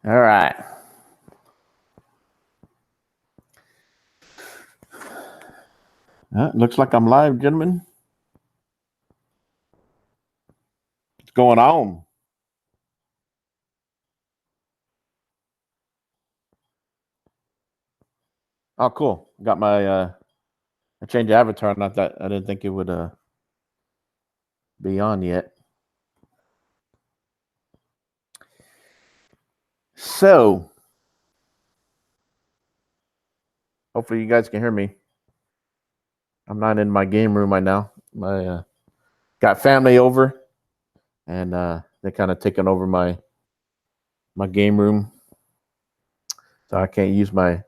All right. Looks like I'm live, gentlemen. What's going on? Oh, cool. Got my I changed the avatar. Not that I didn't think it would be on yet. So hopefully you guys can hear me. I'm not in my game room right now. My got family over, and they're kind of taking over my game room, so I can't use my.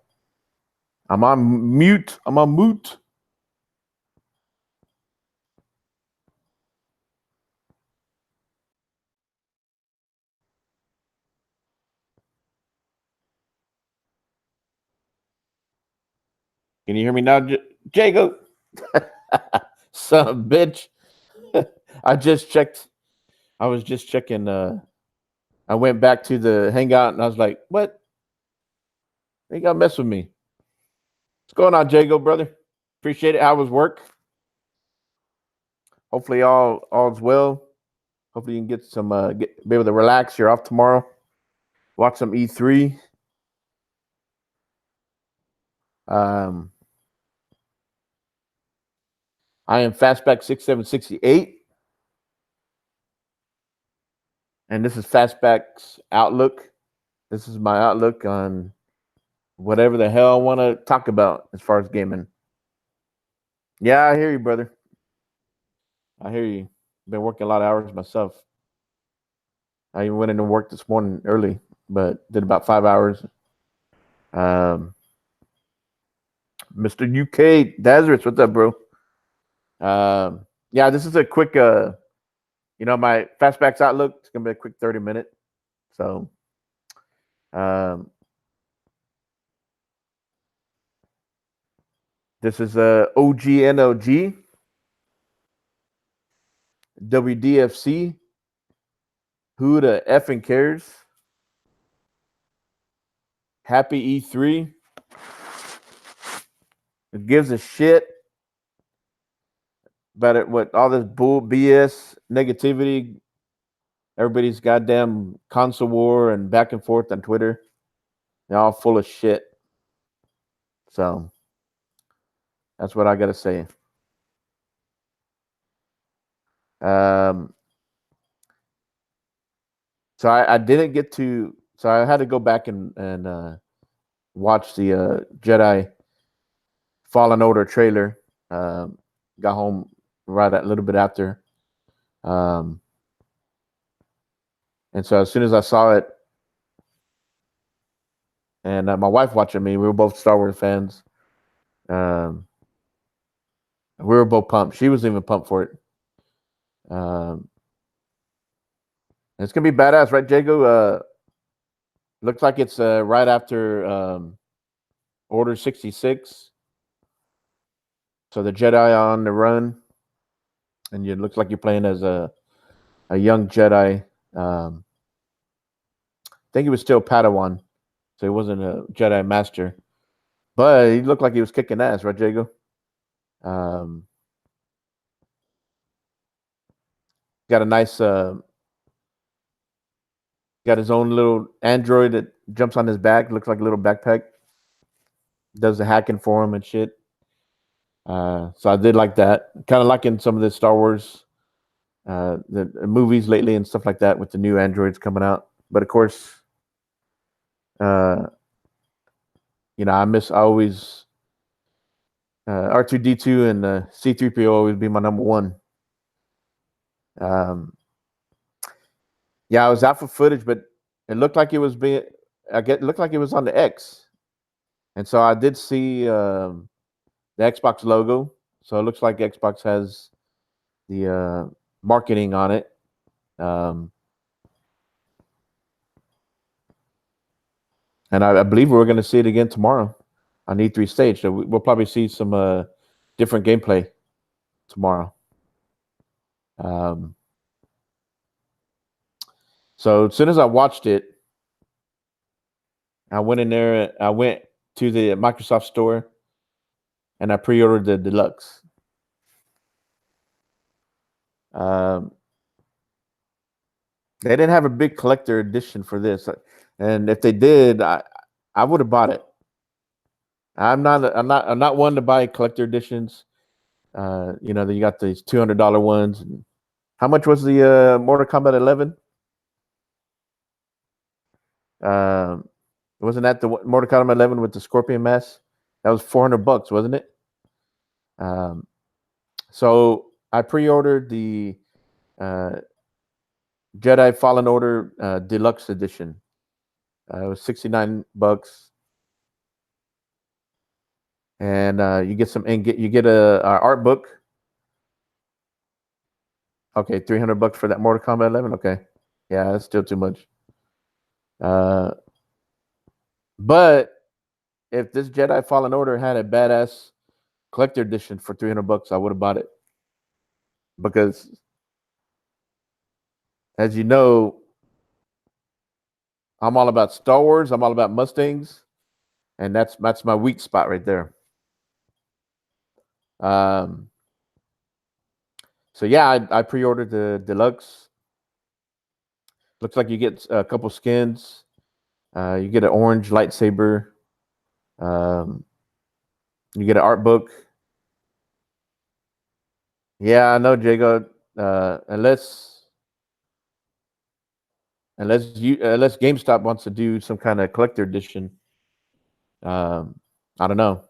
I'm on mute. I'm on mute. Can you hear me now, Jacob? Son of a bitch. I just checked. I was just checking. I went back to the hangout and I was like, what? They got to mess with me. What's going on, Jago, brother? Appreciate it. How was work? Hopefully all's well. Hopefully you can get some be able to relax. You're off tomorrow. Watch some E3. I am Fastback 6768. And this is Fastback's Outlook. This is my outlook on whatever the hell I want to talk about as far as gaming. Yeah, I hear you, brother. I hear you. Been working a lot of hours myself. I even went into work this morning early, but did about 5 hours. Mr. UK Dazarus, what's up, bro? Yeah, this is a quick, my Fastback's Outlook. It's gonna be a quick 30-minute. So, this is OGNLG, WDFC. Who the effing cares? Happy E3. It gives a shit about it. What all this bull BS negativity. Everybody's goddamn console war and back and forth on Twitter. They're all full of shit. So that's what I got to say. So I didn't get to. So I had to go back and watch the Jedi Fallen Order trailer. Got home right a little bit after. And so as soon as I saw it, and my wife watching me, we were both Star Wars fans. We were both pumped. She was even pumped for it. It's gonna be badass, right, Jago? Looks like it's right after Order 66. So the Jedi on the run, and it looks like you're playing as a young Jedi. I think he was still Padawan, so he wasn't a Jedi Master, but he looked like he was kicking ass, right, Jago? Got a nice, got his own little android that jumps on his back. Looks like a little backpack. Does the hacking for him and shit. So I did like that. Kind of liking some of the Star Wars the movies lately and stuff like that with the new androids coming out. But of course, I always R2D2 and C3PO always be my number one. Yeah, I was out for footage, but it looked like it was looked like it was on the X, and so I did see the Xbox logo. So it looks like Xbox has the marketing on it. And I believe we're going to see it again tomorrow on E3 stage. So we'll probably see some different gameplay tomorrow. So as soon as I watched it, I went in there. I went to the Microsoft store, and I pre-ordered the deluxe. They didn't have a big collector edition for this, and if they did, I would have bought it. I'm not one to buy collector editions. You know, you got these $200 ones. How much was the Mortal Kombat 11? Wasn't that the Mortal Kombat 11 with the Scorpion mask? That was $400, wasn't it? So I pre-ordered the Jedi Fallen Order Deluxe Edition. It was $69, and you get a art book. Okay, $300 for that Mortal Kombat 11. Okay, yeah, that's still too much. But if this Jedi Fallen Order had a badass collector edition for $300, I would have bought it, because, as you know, I'm all about Star Wars. I'm all about Mustangs, and that's my weak spot right there. So yeah, I pre-ordered the deluxe. Looks like you get a couple skins. You get an orange lightsaber. You get an art book. Yeah, I know, Jago. Unless GameStop wants to do some kind of collector edition. I don't know.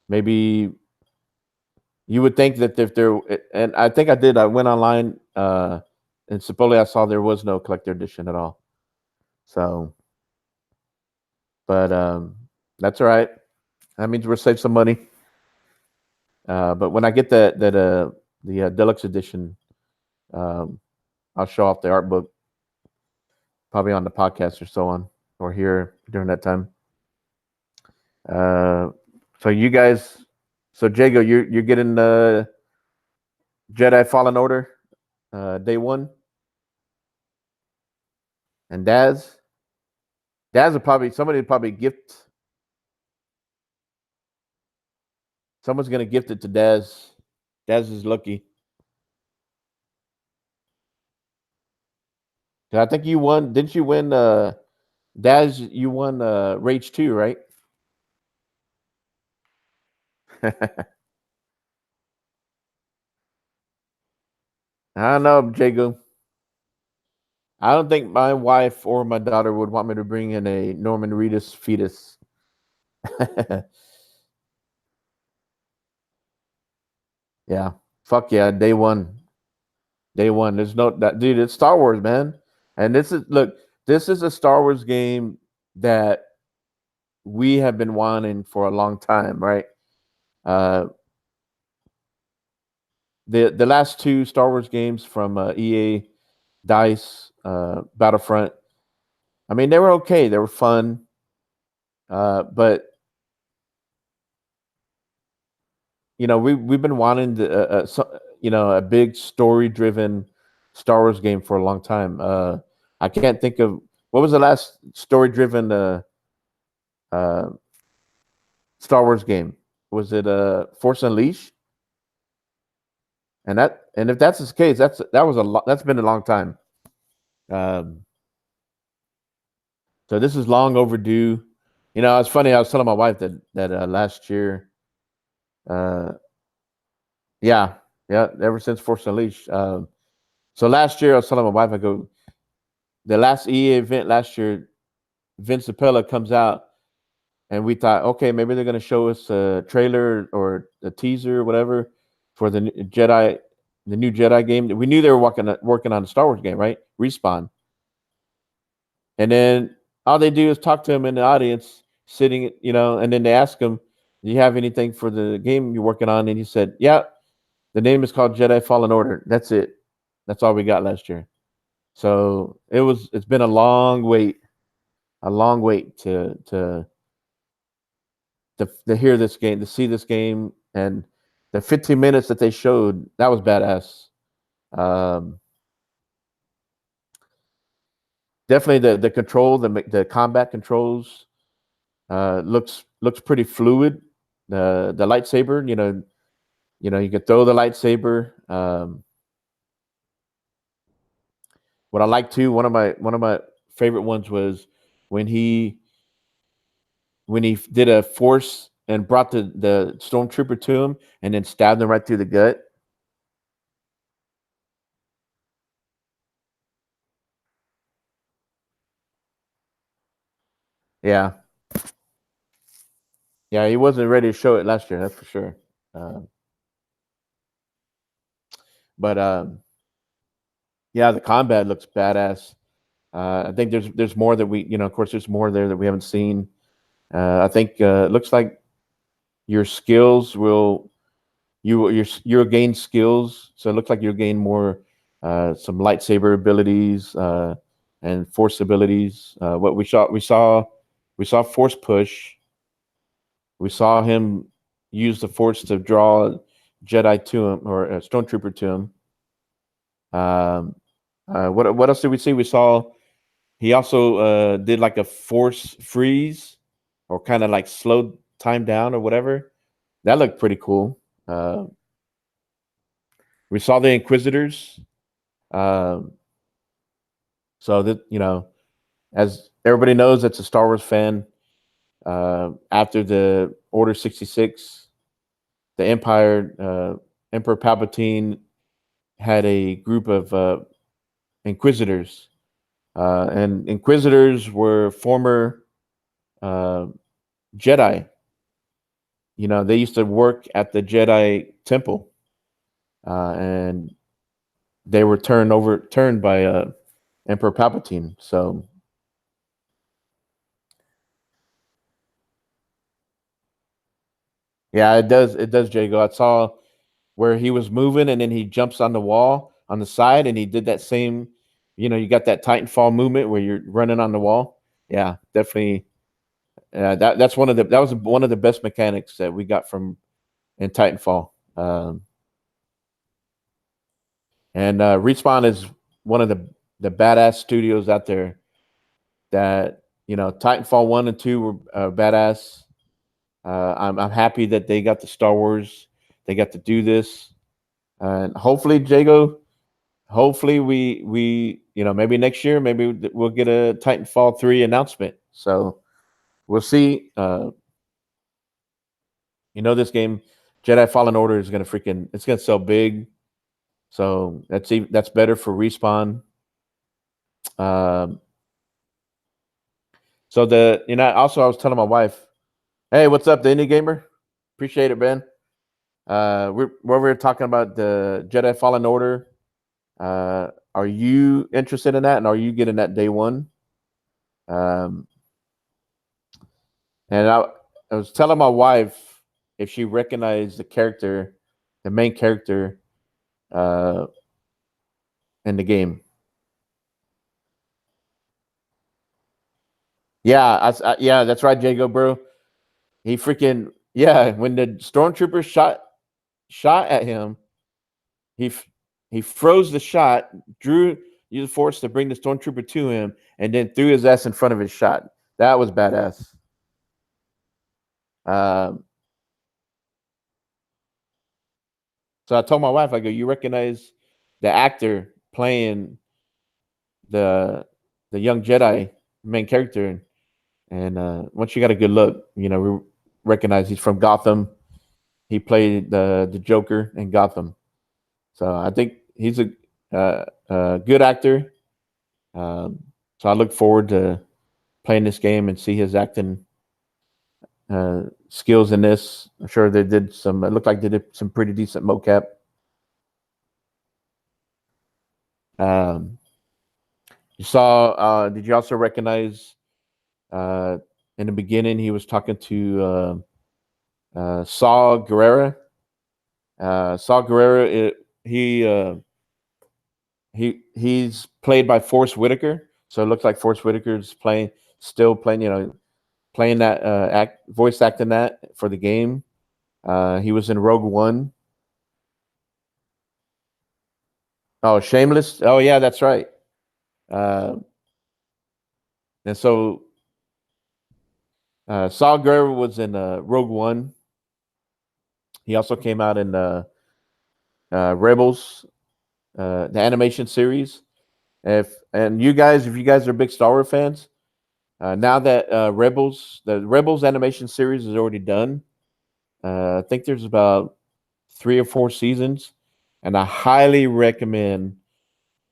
Maybe you would think that if there, and I think I did. I went online, and supposedly I saw there was no collector edition at all. So, but that's all right. That means we'll save some money. But when I get the deluxe edition, I'll show off the art book, probably on the podcast or so on, or here during that time. So you guys, Jago, you're getting Jedi Fallen Order day one, and Daz will probably gift. Someone's gonna gift it to Daz. Daz is lucky. I think you won. Didn't you win? Daz, you won Rage 2, right? I don't know, Jago. I don't think my wife or my daughter would want me to bring in a Norman Reedus fetus. Yeah. Fuck yeah. Day one. There's no that dude, it's Star Wars, man. And this is a Star Wars game that we have been wanting for a long time, right? The last two Star Wars games from EA, DICE, Battlefront, I mean, they were okay. They were fun. But you know, we've been wanting a big story-driven Star Wars game for a long time. I can't think of what was the last story-driven Star Wars game. Was it Force Unleashed? And if that's the case, that's been a long time. So this is long overdue. You know, it's funny. I was telling my wife that last year, yeah, ever since Force Unleashed. So last year, I was telling my wife, I go, the last EA event last year, Vince Appella comes out, and we thought, okay, maybe they're going to show us a trailer or a teaser or whatever for the new Jedi game. We knew they were working on a Star Wars game, right? Respawn. And then all they do is talk to him in the audience, sitting, you know, and then they ask him, do you have anything for the game you're working on? And he said, yeah, the name is called Jedi Fallen Order. That's it. That's all we got last year. So it's been a long wait to hear this game, to see this game, and the 15 minutes that they showed, that was badass. definitely the control, the combat controls looks pretty fluid. The lightsaber, you can throw the lightsaber. What I like too, one of my favorite ones was when he did a force and brought the stormtrooper to him and then stabbed him right through the gut. Yeah. Yeah, he wasn't ready to show it last year, that's for sure. But yeah, the combat looks badass. I think there's more that we, of course, there's more there that we haven't seen. I think it looks like your skills you'll gain skills. So it looks like you'll gain more some lightsaber abilities and force abilities. What we saw force push. We saw him use the force to draw Jedi to him or a stormtrooper to him. What else did we see? We saw he also did like a force freeze or kind of like slowed time down or whatever. That looked pretty cool. We saw the Inquisitors. So that as everybody knows, that's a Star Wars fan. After the Order 66, the Emperor Palpatine had a group of Inquisitors, and Inquisitors were former Jedi. They used to work at the Jedi Temple, and they were turned by Emperor Palpatine. So yeah, it does, Jago. I saw where he was moving and then he jumps on the wall on the side and he did that same, you got that Titanfall movement where you're running on the wall. Yeah, definitely. That was one of the best mechanics that we got from in Titanfall. And Respawn is one of the badass studios out there. That Titanfall 1 and 2 were badass. I'm happy that they got the Star Wars. They got to do this, and hopefully, Jago. Hopefully, we maybe next year, maybe we'll get a Titanfall 3 announcement. So we'll see. This game, Jedi Fallen Order, is gonna it's gonna sell big. So that's better for Respawn. So also I was telling my wife, hey, what's up, the Indie Gamer? Appreciate it, Ben. We're talking about the Jedi Fallen Order. Are you interested in that, and are you getting that day one? And I was telling my wife if she recognized the main character, in the game. Yeah, yeah, that's right, Jago, bro. He freaking when the stormtrooper shot at him, he froze the shot, used the force to bring the stormtrooper to him, and then threw his ass in front of his shot. That was badass. So I told my wife, I go, you recognize the actor playing the young Jedi main character, and once you got a good look, we recognize he's from Gotham. He played the Joker in Gotham, so I think he's a good actor. So I look forward to playing this game and see his acting skills in this. I'm sure they did some. It looked like they did some pretty decent mocap. You saw? Did you also recognize? In the beginning, he was talking to Saw Gerrera. Saw Gerrera. He's played by Forrest Whitaker, so it looks like Forrest Whitaker's still playing. Playing that voice acting that for the game. He was in Rogue One. Oh, Shameless. Oh yeah, that's right. And so Saul Guerrero was in Rogue One. He also came out in Rebels, the animation series. If you guys are big Star Wars fans, now that the Rebels animation series is already done, I think there's about 3 or 4 seasons, and I highly recommend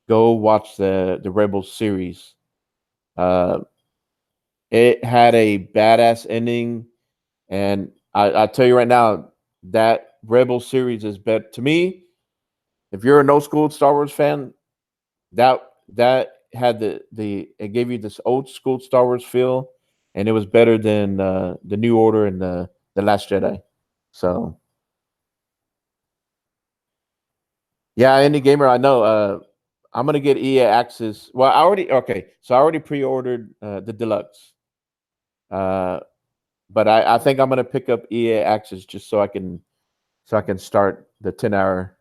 go watch the Rebels series. Uh, it had a badass ending, and I tell you right now that Rebels series is better to me. If you're an old school Star Wars fan, that had the it gave you this old school Star Wars feel, and it was better than the New Order and the Last Jedi. So yeah, indie gamer, I know. I'm gonna get EA Access. Well, so I already pre-ordered the deluxe. Uh, but I think I'm gonna pick up EA Access just so I can start the 10-hour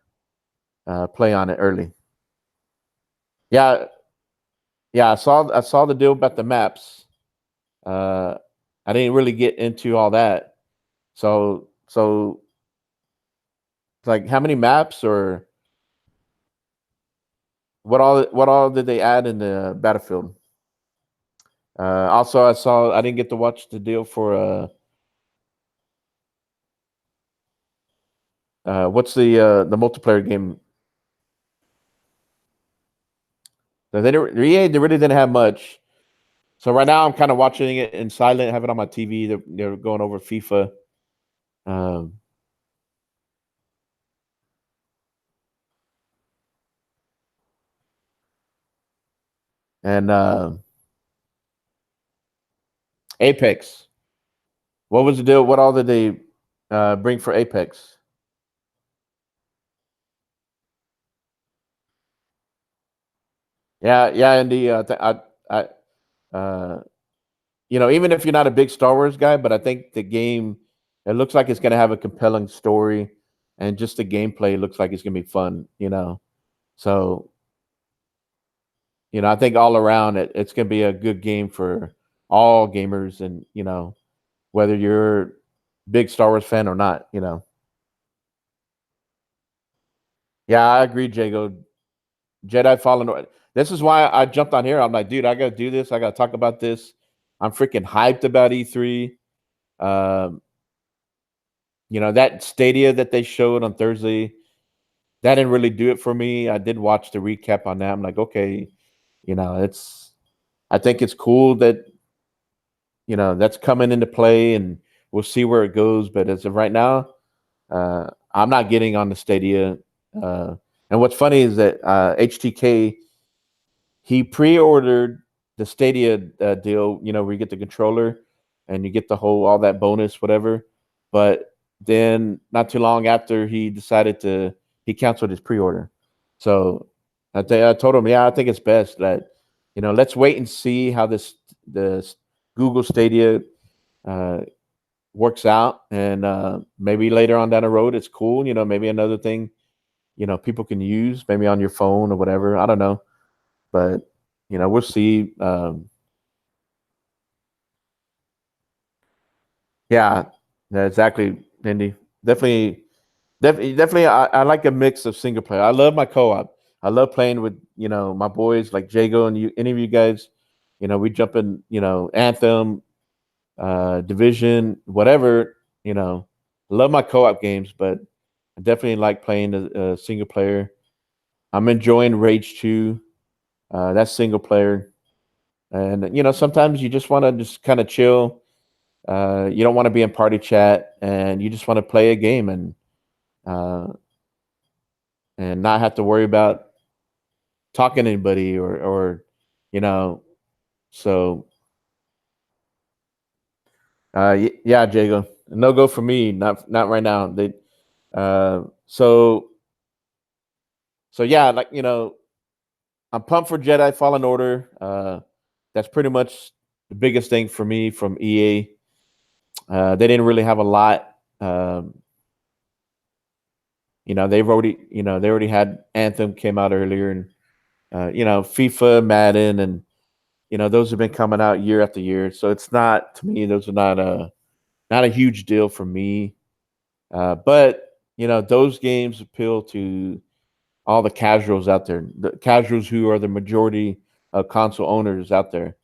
play on it early. Yeah, yeah. I saw the deal about the maps. Uh, I didn't really get into all that. So like how many maps or what all did they add in the Battlefield? Also, I didn't get to watch the deal for what's the multiplayer game? They really didn't have much. So right now I'm kind of watching it in silent, have it on my TV. They're going over FIFA. Um, and Apex. What was the deal? What all did they bring for Apex? Yeah, yeah, and uh, even if you're not a big Star Wars guy, but I think the game it looks like it's going to have a compelling story, and just the gameplay looks like it's going to be fun. So I think all around it's going to be a good game for all gamers, and whether you're a big Star Wars fan or not. Yeah, I agree, Jago. Jedi Fallen Order. This is why I jumped on here. I'm like, dude, I got to do this. I got to talk about this. I'm freaking hyped about E3. Um, that Stadia that they showed on Thursday, that didn't really do it for me. I did watch the recap on that. I'm like, okay, it's. I think it's cool that that's coming into play, and we'll see where it goes. But as of right now, I'm not getting on the Stadia. Uh, and what's funny is that HTK he pre-ordered the Stadia deal, where you get the controller and you get the whole all that bonus, whatever. But then not too long after, he canceled his pre-order. So I told him, yeah, I think it's best that let's wait and see how the Google Stadia uh, works out, and maybe later on down the road, it's cool. Maybe another thing people can use, maybe on your phone or whatever. I don't know, but we'll see. Yeah, yeah, exactly, Indy. Definitely, definitely. I like a mix of single player. I love my co-op. I love playing with my boys like Jago and you. Any of you guys, we jump in. Anthem, Division, whatever. I love my co-op games, but I definitely like playing a single player. I'm enjoying Rage 2. That's single player, and sometimes you just want to just kind of chill. You don't want to be in party chat, and you just want to play a game uh, and not have to worry about talking to anybody or you know. So yeah, Jago, no go for me. Not right now. They uh, so so yeah, like I'm pumped for Jedi Fallen Order. That's pretty much the biggest thing for me from EA. They didn't really have a lot. They already had Anthem came out earlier, and FIFA, Madden, and those have been coming out year after year. So it's not, to me, those are not a huge deal for me. But those games appeal to all the casuals out there, the casuals who are the majority of console owners out there.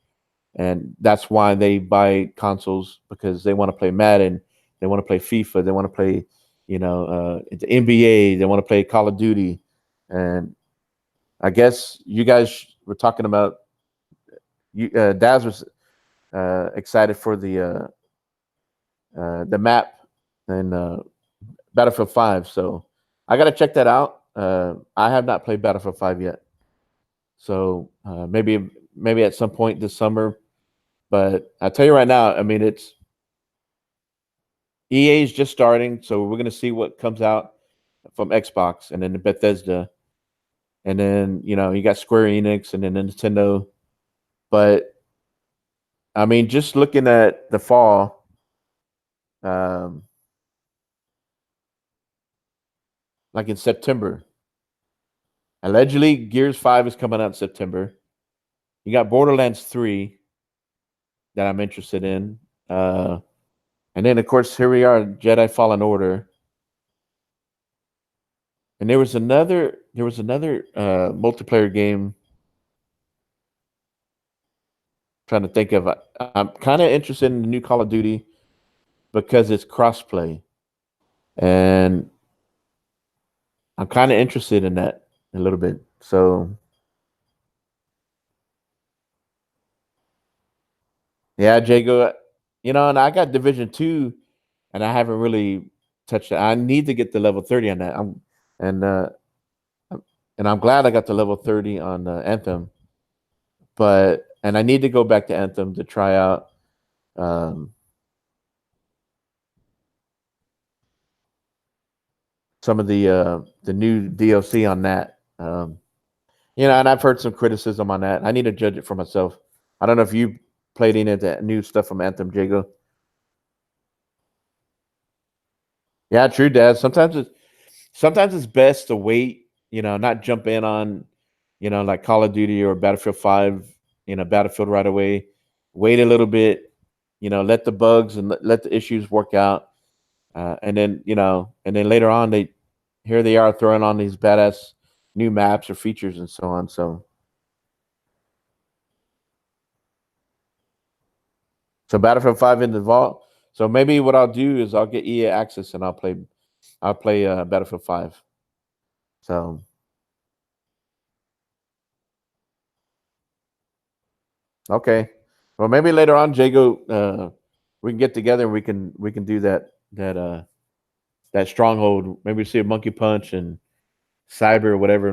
And that's why they buy consoles, because they want to play Madden, they want to play FIFA, they want to play, the NBA, they want to play Call of Duty. And I guess you guys were talking about, Daz was excited for the map and Battlefield 5. So I got to check that out. I have not played Battlefield 5 yet. So maybe at some point this summer. But I tell you right now, I mean, it's EA is just starting, so we're gonna see what comes out from Xbox, and then the Bethesda, and then you got Square Enix, and then Nintendo. But I mean, just looking at the fall, um, like in September, allegedly Gears 5 is coming out in September. You got Borderlands 3 that I'm interested in. And then of course here we are, Jedi Fallen Order. And there was another multiplayer game. Trying to think of, I'm kind of interested in the new Call of Duty because it's crossplay, and I'm kind of interested in that a little bit. So yeah, Jago, and I got Division 2, and I haven't really touched it. I need to get the level 30 on that. And uh, and I'm glad I got the level 30 on Anthem, and I need to go back to Anthem to try out um, some of the new DLC on that. And I've heard some criticism on that. I need to judge it for myself. I don't know if you played any of that new stuff from Anthem, Jago. Yeah, true, Dad. Sometimes it's best to wait. Not jump in on, like Call of Duty or Battlefield 5. Battlefield right away. Wait a little bit. Let the bugs and let the issues work out, and then later on they are throwing on these badass new maps or features and so on. So Battlefield 5 in the vault. So maybe what I'll do is I'll get EA access and I'll play Battlefield 5. So okay. Well, maybe later on, Jago, we can get together and we can do that stronghold. Maybe see a Monkey Punch and Cyber or whatever.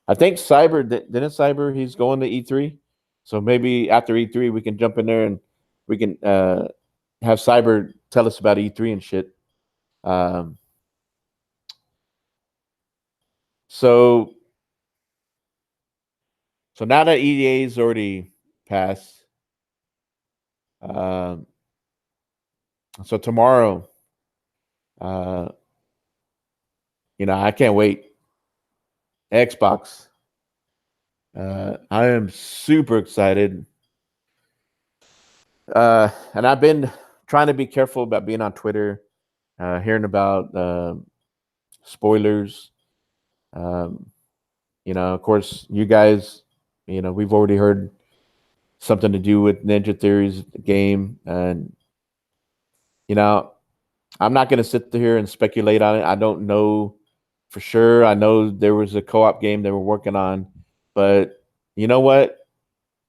I think didn't Cyber, he's going to E3. So maybe after E3 we can jump in there and we can have Cyber tell us about E3 and shit. Um, so So now that EDA's already passed, um, so tomorrow, uh, I can't wait. Xbox. I am super excited. And I've been trying to be careful about being on Twitter, hearing about spoilers. Um, of course, you guys, we've already heard something to do with Ninja Theory's game. And, you know, I'm not going to sit here and speculate on it. I don't know for sure. I know there was a co-op game they were working on, but you know what?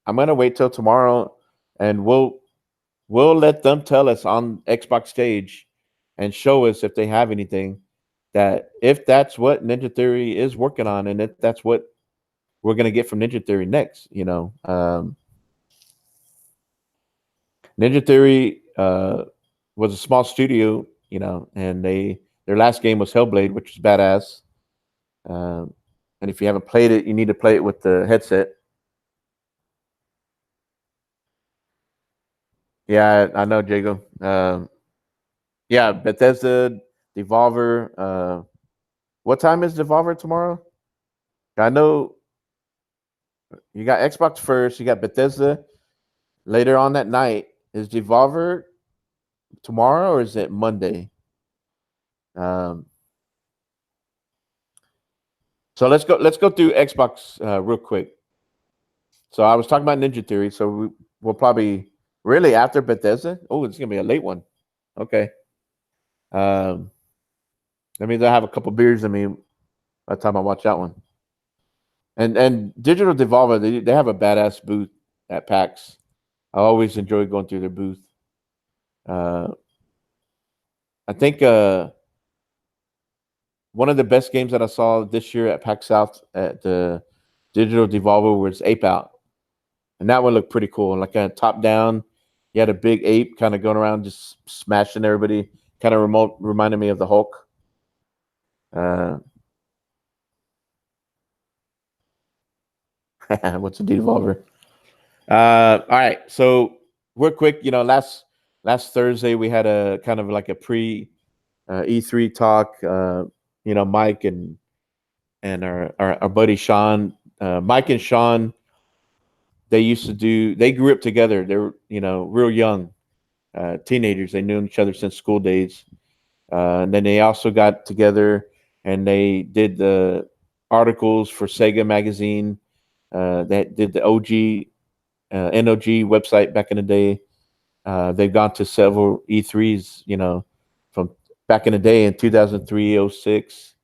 I'm going to wait till tomorrow, and we'll let them tell us on Xbox stage and show us if they have anything, that if that's what Ninja Theory is working on, and if that's what we're going to get from Ninja Theory next. Ninja Theory was a small studio, and their last game was Hellblade, which is badass. Um, and if you haven't played it, you need to play it with the headset. Yeah, I know, Jago. Yeah, Bethesda, Devolver. What time is Devolver tomorrow? I know. You got Xbox first. You got Bethesda later on that night. Is Devolver tomorrow or is it Monday? Um, so let's go through Xbox real quick. So I was talking about Ninja Theory. So we'll probably really after Bethesda. Oh, it's gonna be a late one. Okay. Um, that means I have a couple beers in me by the time I watch that one. And Digital Devolver, they have a badass booth at PAX. I always enjoy going through their booth. Uh, I think one of the best games that I saw this year at PAX South at the Digital Devolver was Ape Out, and that one looked pretty cool. Like a top down, you had a big ape kind of going around just smashing everybody. Kind of reminded me of the Hulk. What's a Devolver? All right, so real quick, last Thursday we had a kind of like a pre E3 talk. Mike and our buddy Sean, Mike and Sean, they grew up together. They were real young teenagers. They knew each other since school days. And then they also got together and they did the articles for Sega magazine. That did the OG NOG website back in the day. They've gone to several E3s, from back in the day in 2003, 06.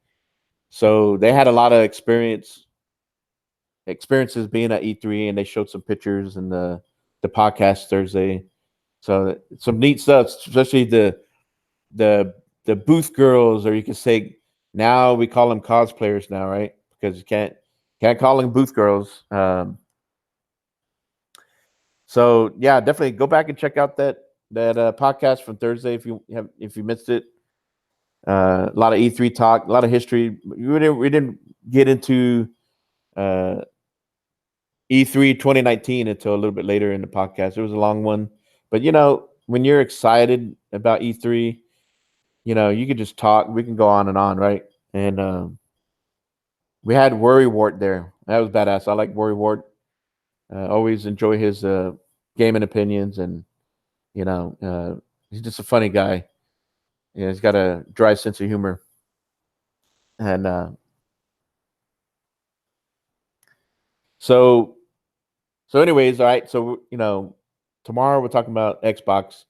So they had a lot of experiences being at E3, and they showed some pictures in the podcast Thursday. So some neat stuff, especially the the booth girls, or you could say now we call them cosplayers now, right? Because you can't call them booth girls. So yeah, definitely go back and check out that podcast from Thursday if you missed it. A lot of E3 talk, a lot of history. We didn't get into uh, E3 2019 until a little bit later in the podcast. It was a long one, but when you're excited about E3, you could just talk. We can go on and on, right? And we had Worry Wart there. That was badass. I like Worry Wart. Always enjoy his gaming opinions, and he's just a funny guy. He's got a dry sense of humor, and so anyways, all right. So tomorrow we're talking about Xbox.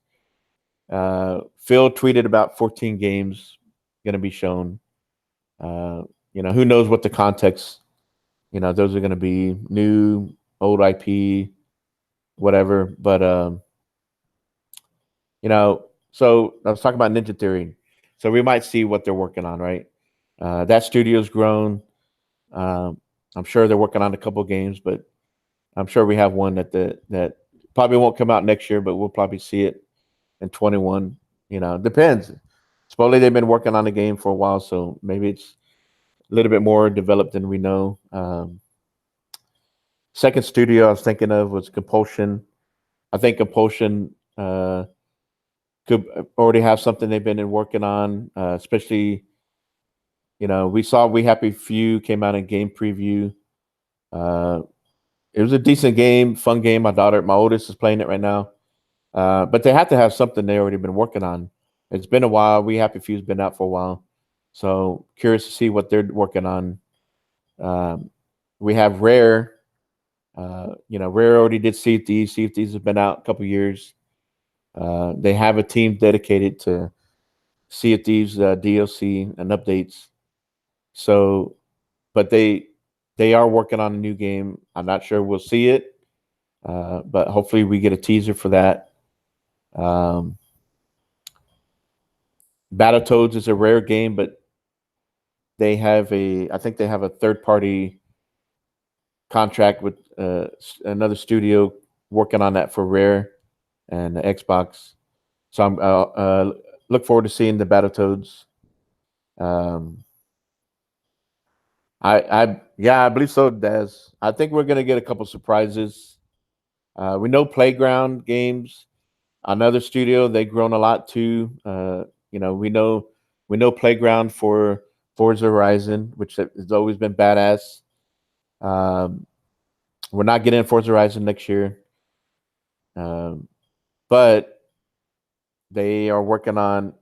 Phil tweeted about 14 games going to be shown. Who knows what the context, those are going to be new, old IP, whatever. But, so I was talking about Ninja Theory. So we might see what they're working on, right? That studio's grown. I'm sure they're working on a couple games, but I'm sure we have one that probably won't come out next year, but we'll probably see it in 21. Depends. Supposedly they've been working on the game for a while, so maybe it's a little bit more developed than we know. Second studio I was thinking of was Compulsion. I think Compulsion could already have something they've been working on, especially, we saw We Happy Few came out in game preview. It was a decent game, fun game. My oldest is playing it right now. But they have to have something they already been working on. It's been a while. We Happy Few's been out for a while. So curious to see what they're working on. We have Rare. Rare already did Sea of Thieves. Sea of Thieves has been out a couple years. They have a team dedicated to Sea of Thieves DLC and updates. So, but they are working on a new game. I'm not sure we'll see it, but hopefully we get a teaser for that. Battletoads is a Rare game, but I think they have a third party contract with another studio working on that for Rare and the Xbox. So I'm look forward to seeing the Battletoads. I believe so, Des. I think we're gonna get a couple surprises. We know Playground Games, another studio, they've grown a lot too. We know Playground for Forza Horizon, which has always been badass. Um, We're not getting Forza Horizon next year, but they are working on.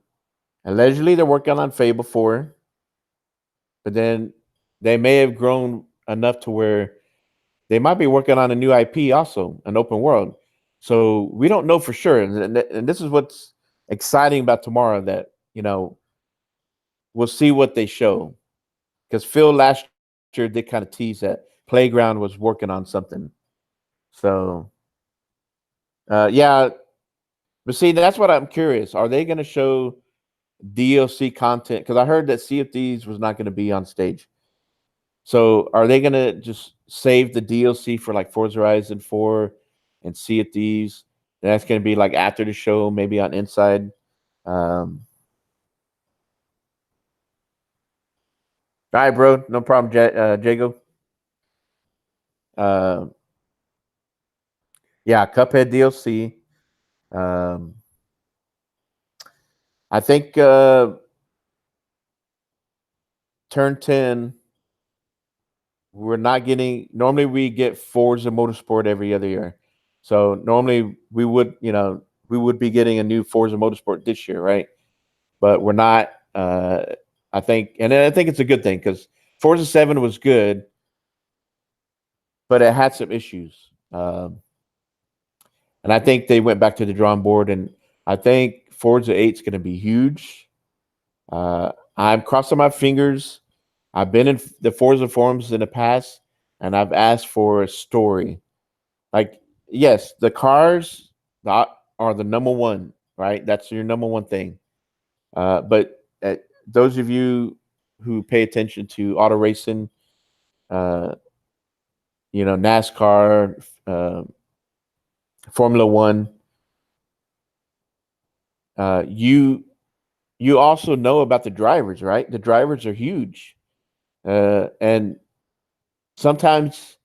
Allegedly, they're working on Fable 4, but then they may have grown enough to where they might be working on a new IP also, an open world. So we don't know for sure, and this is what's exciting about tomorrow. That we'll see what they show, because Phil last year did kind of tease that Playground was working on something. So yeah, but see, that's what I'm curious. Are they going to show DLC content? Because I heard that Sea of Thieves was not going to be on stage. So are they going to just save the DLC for like Forza Horizon 4 and Sea of Thieves? And that's going to be like after the show, maybe on Inside. All right, bro. No problem, Jago. Yeah, Cuphead DLC. I think Turn 10, we're not getting. Normally, we get Forza Motorsport every other year. So normally we would be getting a new Forza Motorsport this year, right? But we're not. I think it's a good thing, because Forza 7 was good, but it had some issues. And I think they went back to the drawing board, and I think Forza 8 is going to be huge. I'm crossing my fingers. I've been in the Forza forums in the past, and I've asked for a story. Like, yes, the cars are the number one, right? That's your number one thing. But those of you who pay attention to auto racing, uh, NASCAR, Formula One, you also know about the drivers, right? The drivers are huge, and sometimes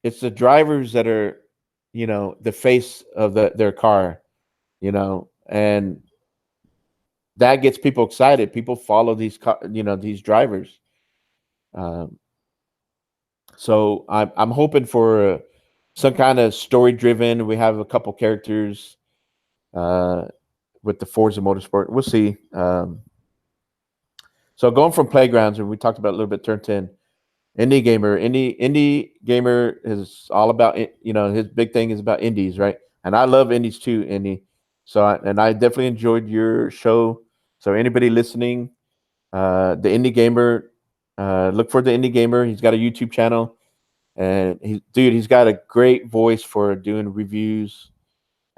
it's the drivers that are, the face of their car, and that gets people excited. People follow these drivers. Um, so I'm hoping for some kind of story driven. We have a couple characters with the Forza Motorsport. We'll see. So going from Playgrounds, and we talked about a little bit, Turn 10. Indie gamer is all about his big thing is about indies, right? And I love indies too, Indie. So I definitely enjoyed your show. So anybody listening, the Indie Gamer, look for the Indie Gamer. He's got a YouTube channel, and he's got a great voice for doing reviews.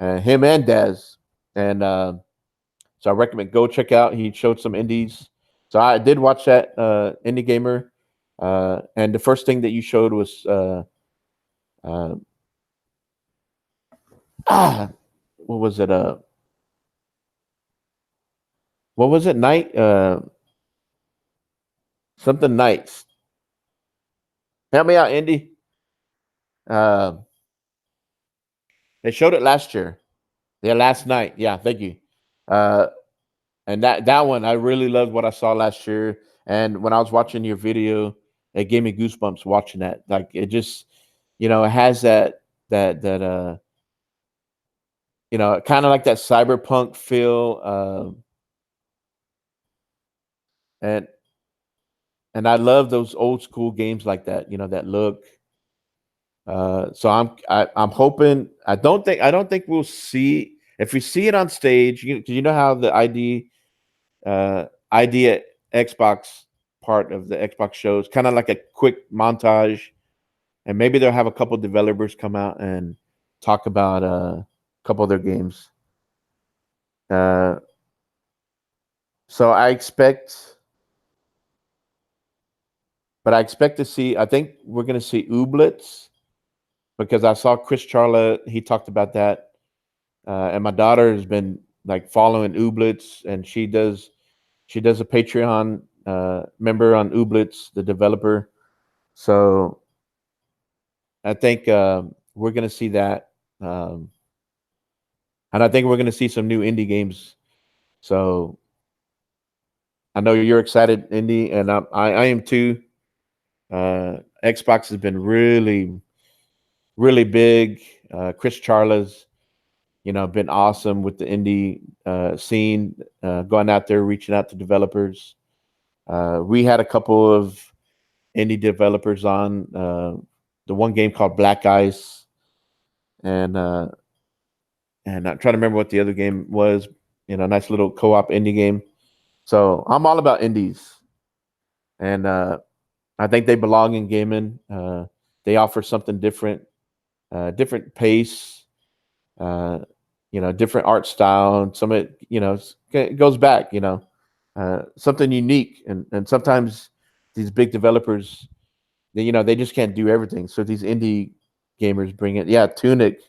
Him and Daz, and so I recommend go check out. He showed some indies. So I did watch that Indie Gamer. And the first thing that you showed was uh, what was it? What was it? Night something nights. Help me out, Indy. Uh, they showed it last year. Yeah, last night. Yeah, thank you. Uh, and that one, I really loved what I saw last year. And when I was watching your video, it gave me goosebumps watching that. Like, it just, it has that kind of like that cyberpunk feel. And I love those old school games like that. That look. So I'm hoping. I don't think we'll see, if we see it on stage. You know how the ID Xbox part of the Xbox shows, kind of like a quick montage, and maybe they'll have a couple developers come out and talk about a couple of their games. Uh, so I expect to see. I think we're going to see Ooblets, because I saw Chris Charla. He talked about that, and my daughter has been like following Ooblets, and she does a Patreon member on Ooblets, the developer. So I think we're going to see that, um, and I think we're going to see some new indie games. So I know you're excited, indie, and I am too. Xbox has been really. really big. Chris Charla's, been awesome with the indie scene, going out there, reaching out to developers. We had a couple of indie developers on the one game called Black Ice, and I'm trying to remember what the other game was. Nice little co-op indie game. So I'm all about indies, and I think they belong in gaming. They offer something different, different pace, uh, different art style, and some of it, it goes back, something unique. And sometimes these big developers, they just can't do everything. So these indie gamers bring it. Yeah, Tunic.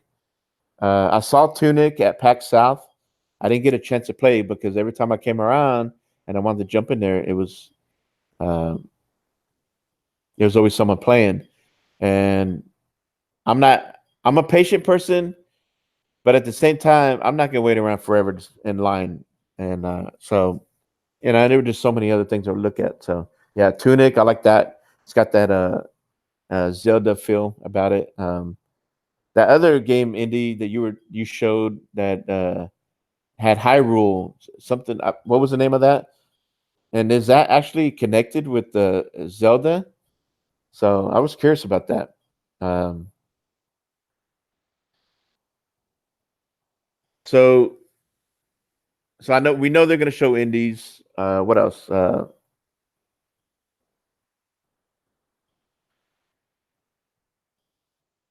I saw Tunic at PAX South. I didn't get a chance to play because every time I came around and I wanted to jump in there, uh, there was always someone playing. And I'm not. I'm a patient person, but at the same time, I'm not gonna wait around forever in line. And so, there were just so many other things to look at. So yeah, Tunic, I like that. It's got that Zelda feel about it. That other game indie that you showed that had Hyrule something. What was the name of that? And is that actually connected with the Zelda? So I was curious about that. Um, so so I know we know they're going to show indies. What else?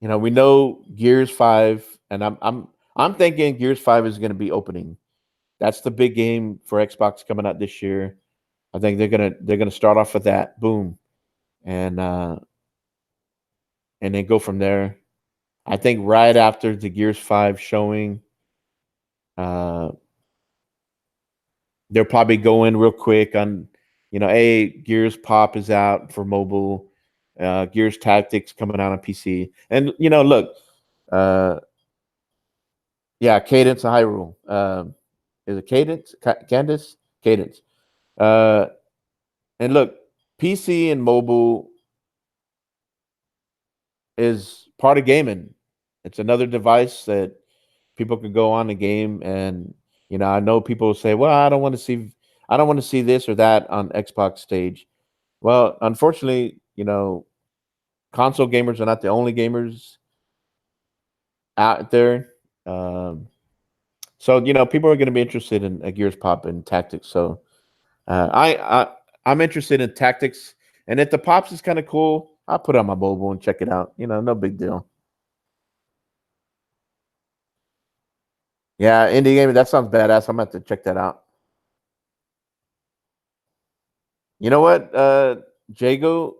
We know Gears 5, and I'm thinking Gears 5 is going to be opening. That's the big game for Xbox coming out this year. I think they're gonna start off with that, boom, and and then go from there. I think right after the Gears 5 showing, uh, they'll probably go in real quick on, hey, Gears Pop is out for mobile, Gears Tactics coming out on PC, and look, uh, yeah, Cadence of Hyrule. Is it Cadence? Candace? Cadence. Uh, and look, PC and mobile is part of gaming. It's another device that people can go on the game, and I know people say, "Well, I don't want to see this or that on Xbox stage." Well, unfortunately, console gamers are not the only gamers out there. Um, so people are going to be interested in Gears Pop and Tactics. So I'm interested in Tactics, and if the Pops is kind of cool, I'll put it on my mobile and check it out. No big deal. Yeah, indie gaming, that sounds badass. I'm gonna have to check that out. You know what, Jago,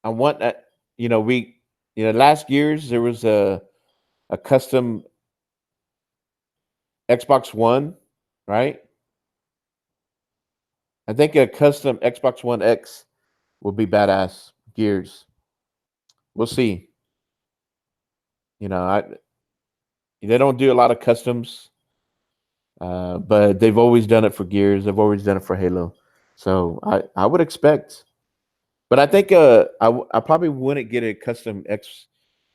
I want that. We, last year's there was a custom Xbox One, right? I think a custom Xbox One X would be badass. Gears, we'll see. I They don't do a lot of customs, but they've always done it for Gears. They've always done it for Halo. So I would expect, but I think I probably wouldn't get a custom X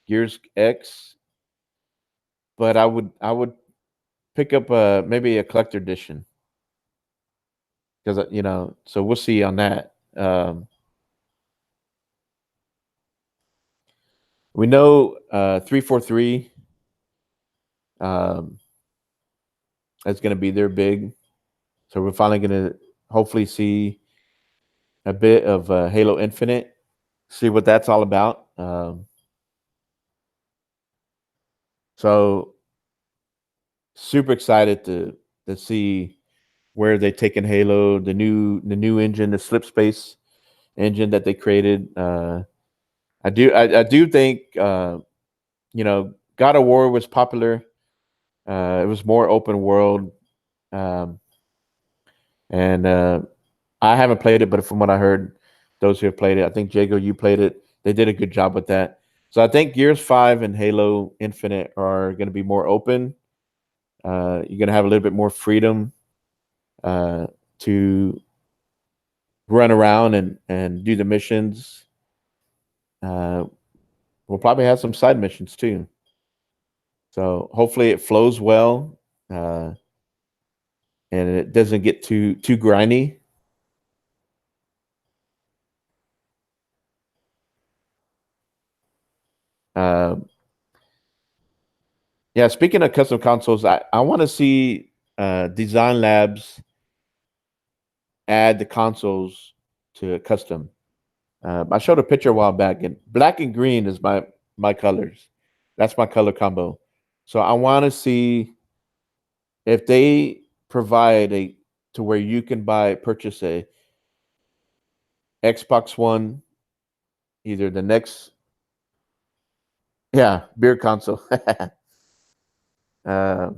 Gears X, but I would pick up maybe a collector edition because so we'll see on that. We know 343 um, is going to be their big, so we're finally going to hopefully see a bit of Halo Infinite, see what that's all about. So super excited to see where they taken Halo, the new engine, the slip space engine that they created. I do think God of War was popular. It was more open world, um, and I haven't played it, but from what I heard, those who have played it, I think Jago, you played it. They did a good job with that. So I think Gears 5 and Halo Infinite are going to be more open. You're going to have a little bit more freedom uh, to run around and do the missions. Uh, we'll probably have some side missions too. So hopefully it flows well, and it doesn't get too grindy. Yeah, speaking of custom consoles, I want to see Design Labs add the consoles to custom. I showed a picture a while back, and black and green is my colors. That's my color combo. So I want to see if they provide a to where you can purchase a Xbox One, either the next, yeah, beer console. uh,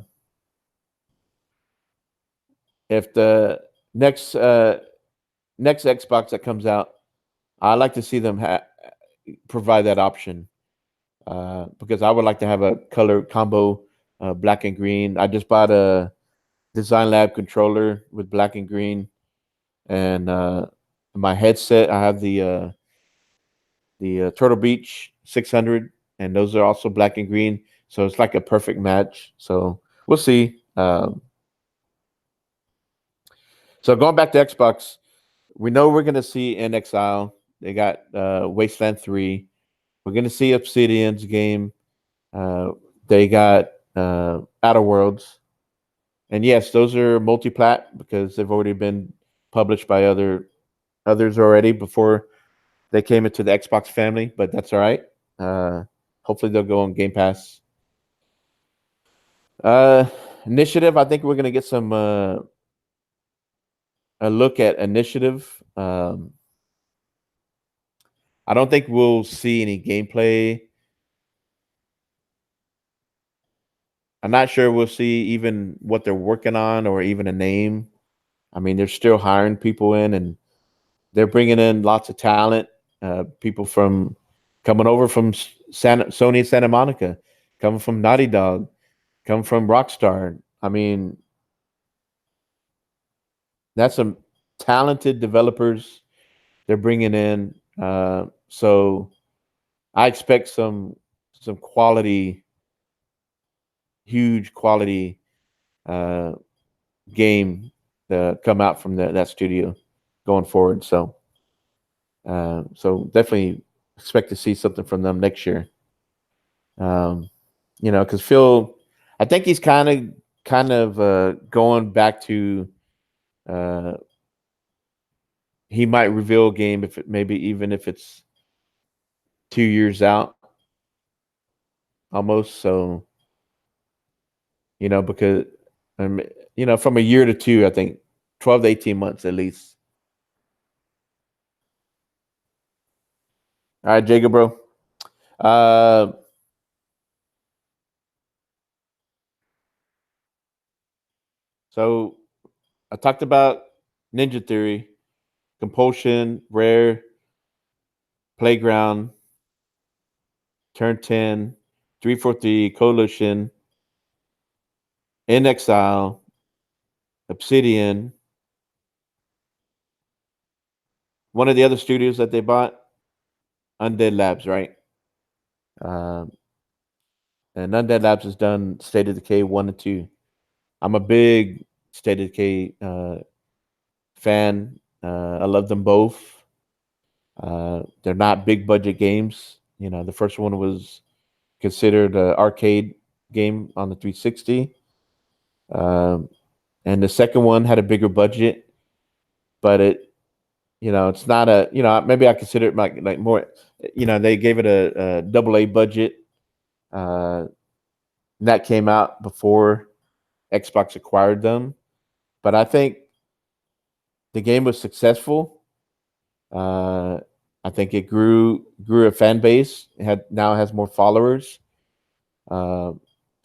if the next Xbox that comes out, I like to see them provide that option, because I would like to have a color combo, black and green. I just bought a Design Lab controller with black and green, and my headset. I have the Turtle Beach 600, and those are also black and green. So it's like a perfect match. So we'll see. So going back to Xbox, we know we're going to see in Exile. They got Wasteland 3. We're going to see Obsidian's game. They got Outer Worlds. And yes, those are multi-plat because they've already been published by others already before they came into the Xbox family, but that's all right. Hopefully they'll go on Game Pass. Initiative, I think we're going to get some a look at Initiative. I don't think we'll see any gameplay. I'm not sure we'll see even what they're working on or even a name. I mean, they're still hiring people in, and they're bringing in lots of talent. People from coming over from Sony Santa Monica, coming from Naughty Dog, coming from Rockstar. I mean, that's some talented developers they're bringing in. So I expect some quality, huge quality game to come out from that studio going forward. So definitely expect to see something from them next year. Because Phil, I think he's kind of going back to. He might reveal a game if maybe even if it's 2 years out, almost. So because from a year to two, I think 12 to 18 months at least. All right, Jacob, bro. So I talked about Ninja Theory, Compulsion, Rare, Playground, Turn 10, 343, Coalition, In Exile, Obsidian. One of the other studios that they bought, Undead Labs, right? And Undead Labs has done State of Decay 1 and 2. I'm a big State of Decay fan. I love them both. They're not big budget games. The first one was considered an arcade game on the 360. And the second one had a bigger budget, but it's not maybe I consider it like more, they gave it a double A budget. And that came out before Xbox acquired them. But I think the game was successful. I think it grew a fan base. It now has more followers. So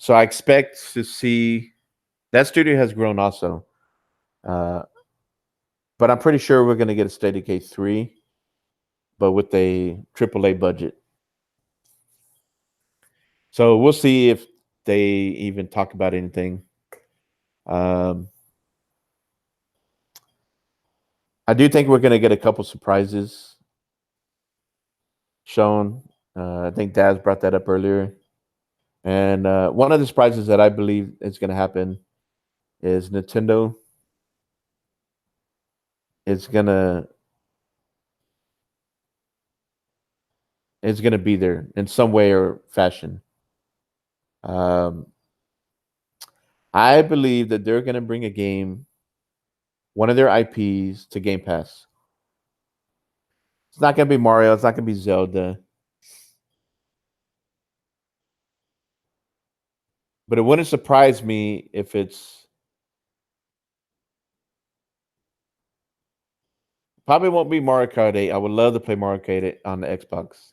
I expect to see that studio has grown also. But I'm pretty sure we're going to get a State of Decay 3, but with a AAA budget. So we'll see if they even talk about anything. I do think we're going to get a couple surprises shown. I think Daz brought that up earlier. And one of the surprises that I believe is going to happen is Nintendo is gonna be there in some way or fashion. I believe that they're gonna bring a game, one of their IPs, to Game Pass. It's not gonna be Mario. It's not gonna be Zelda. But it wouldn't surprise me if it's probably won't be Mario Kart 8. I would love to play Mario Kart 8 on the Xbox.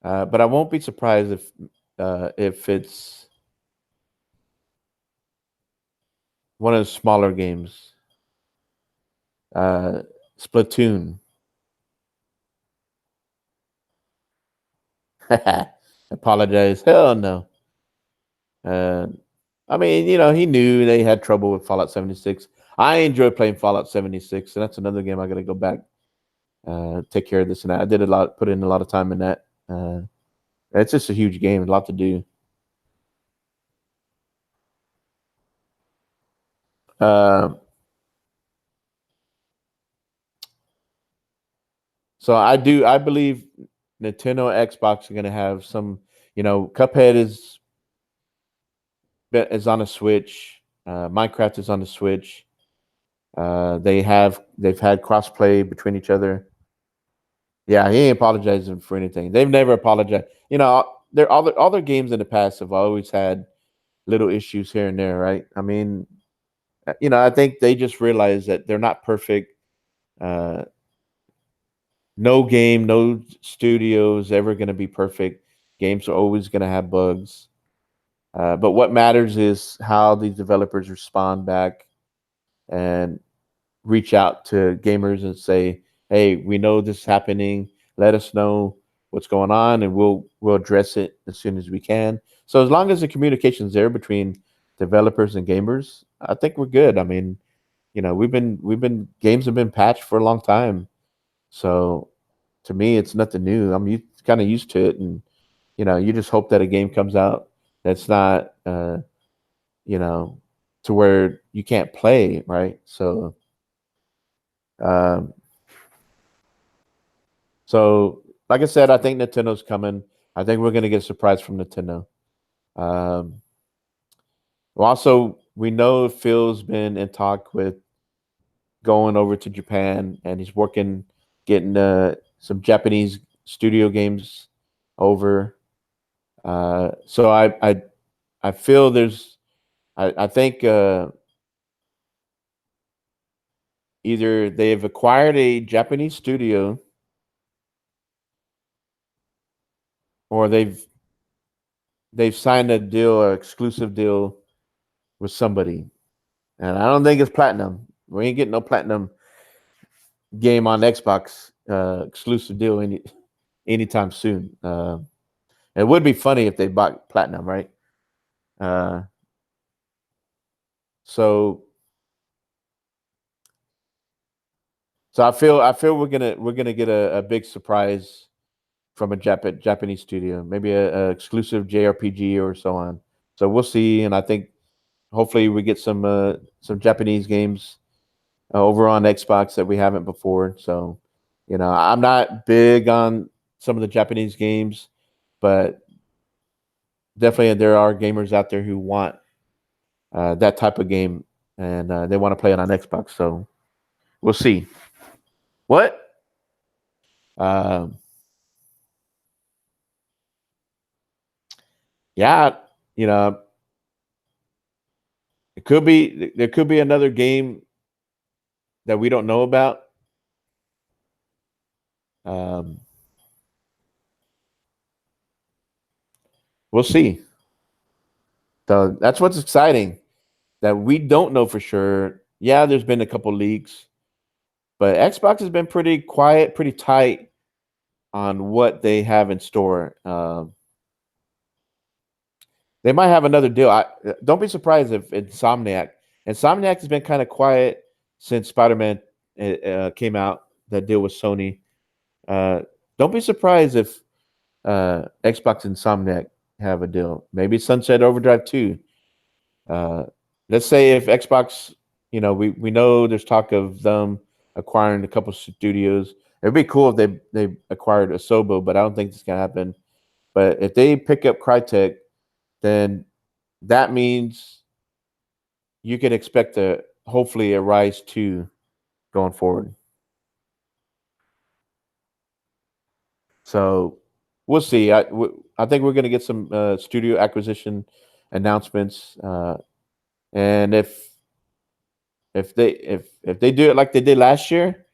But I won't be surprised if it's one of the smaller games. Splatoon. Apologize. Hell no. I mean, he knew they had trouble with Fallout 76. I enjoy playing Fallout 76, and that's another game I got to go back, take care of this and that. I did put in a lot of time in that. It's just a huge game, a lot to do. So I believe Nintendo, Xbox are going to have some. Cuphead is on a Switch. Minecraft is on the Switch. They've had crossplay between each other. Yeah, he ain't apologizing for anything. They've never apologized. All their games in the past have always had little issues here and there, right? I mean, I think they just realize that they're not perfect. No game, no studio is ever going to be perfect. Games are always going to have bugs. But what matters is how these developers respond back and reach out to gamers and say, "Hey, we know this is happening. Let us know what's going on, and we'll address it as soon as we can." So as long as the communication's there between developers and gamers, I think we're good. I mean, games have been patched for a long time. So to me, it's nothing new. I'm kind of used to it, and you just hope that a game comes out that's not, to where you can't play, right? So, um, like I said, I think Nintendo's coming. I think we're gonna get a surprise from Nintendo. Um, also, we know Phil's been in talk with going over to Japan, and he's getting some Japanese studio games over. So I feel I think either they've acquired a Japanese studio or they've signed a deal, an exclusive deal with somebody, and I don't think it's platinum. We ain't getting no platinum game on Xbox exclusive deal anytime soon. It would be funny if they bought platinum, right? Uh, so I feel we're gonna get a big surprise from a Japanese studio, maybe a exclusive JRPG or so on. So we'll see, and I think hopefully we get some Japanese games over on Xbox that we haven't before. So, I'm not big on some of the Japanese games, but definitely there are gamers out there who want that type of game, and they want to play it on Xbox. So we'll see. What? Um, yeah, you know, there could be another game that we don't know about. Um, we'll see. So that's what's exciting that we don't know for sure. Yeah, there's been a couple leaks, but Xbox has been pretty quiet, pretty tight on what they have in store. They might have another deal. Don't be surprised if Insomniac has been kind of quiet since Spider-Man came out. That deal with Sony. Don't be surprised if Xbox and Insomniac have a deal. Maybe Sunset Overdrive 2. Let's say if Xbox, we know there's talk of them acquiring a couple studios. It'd be cool if they acquired Asobo, but I don't think this can happen. But if they pick up Crytek, then that means you can expect hopefully a Rise 2 going forward. So we'll see. I think we're going to get some studio acquisition announcements, and if they do it like they did last year,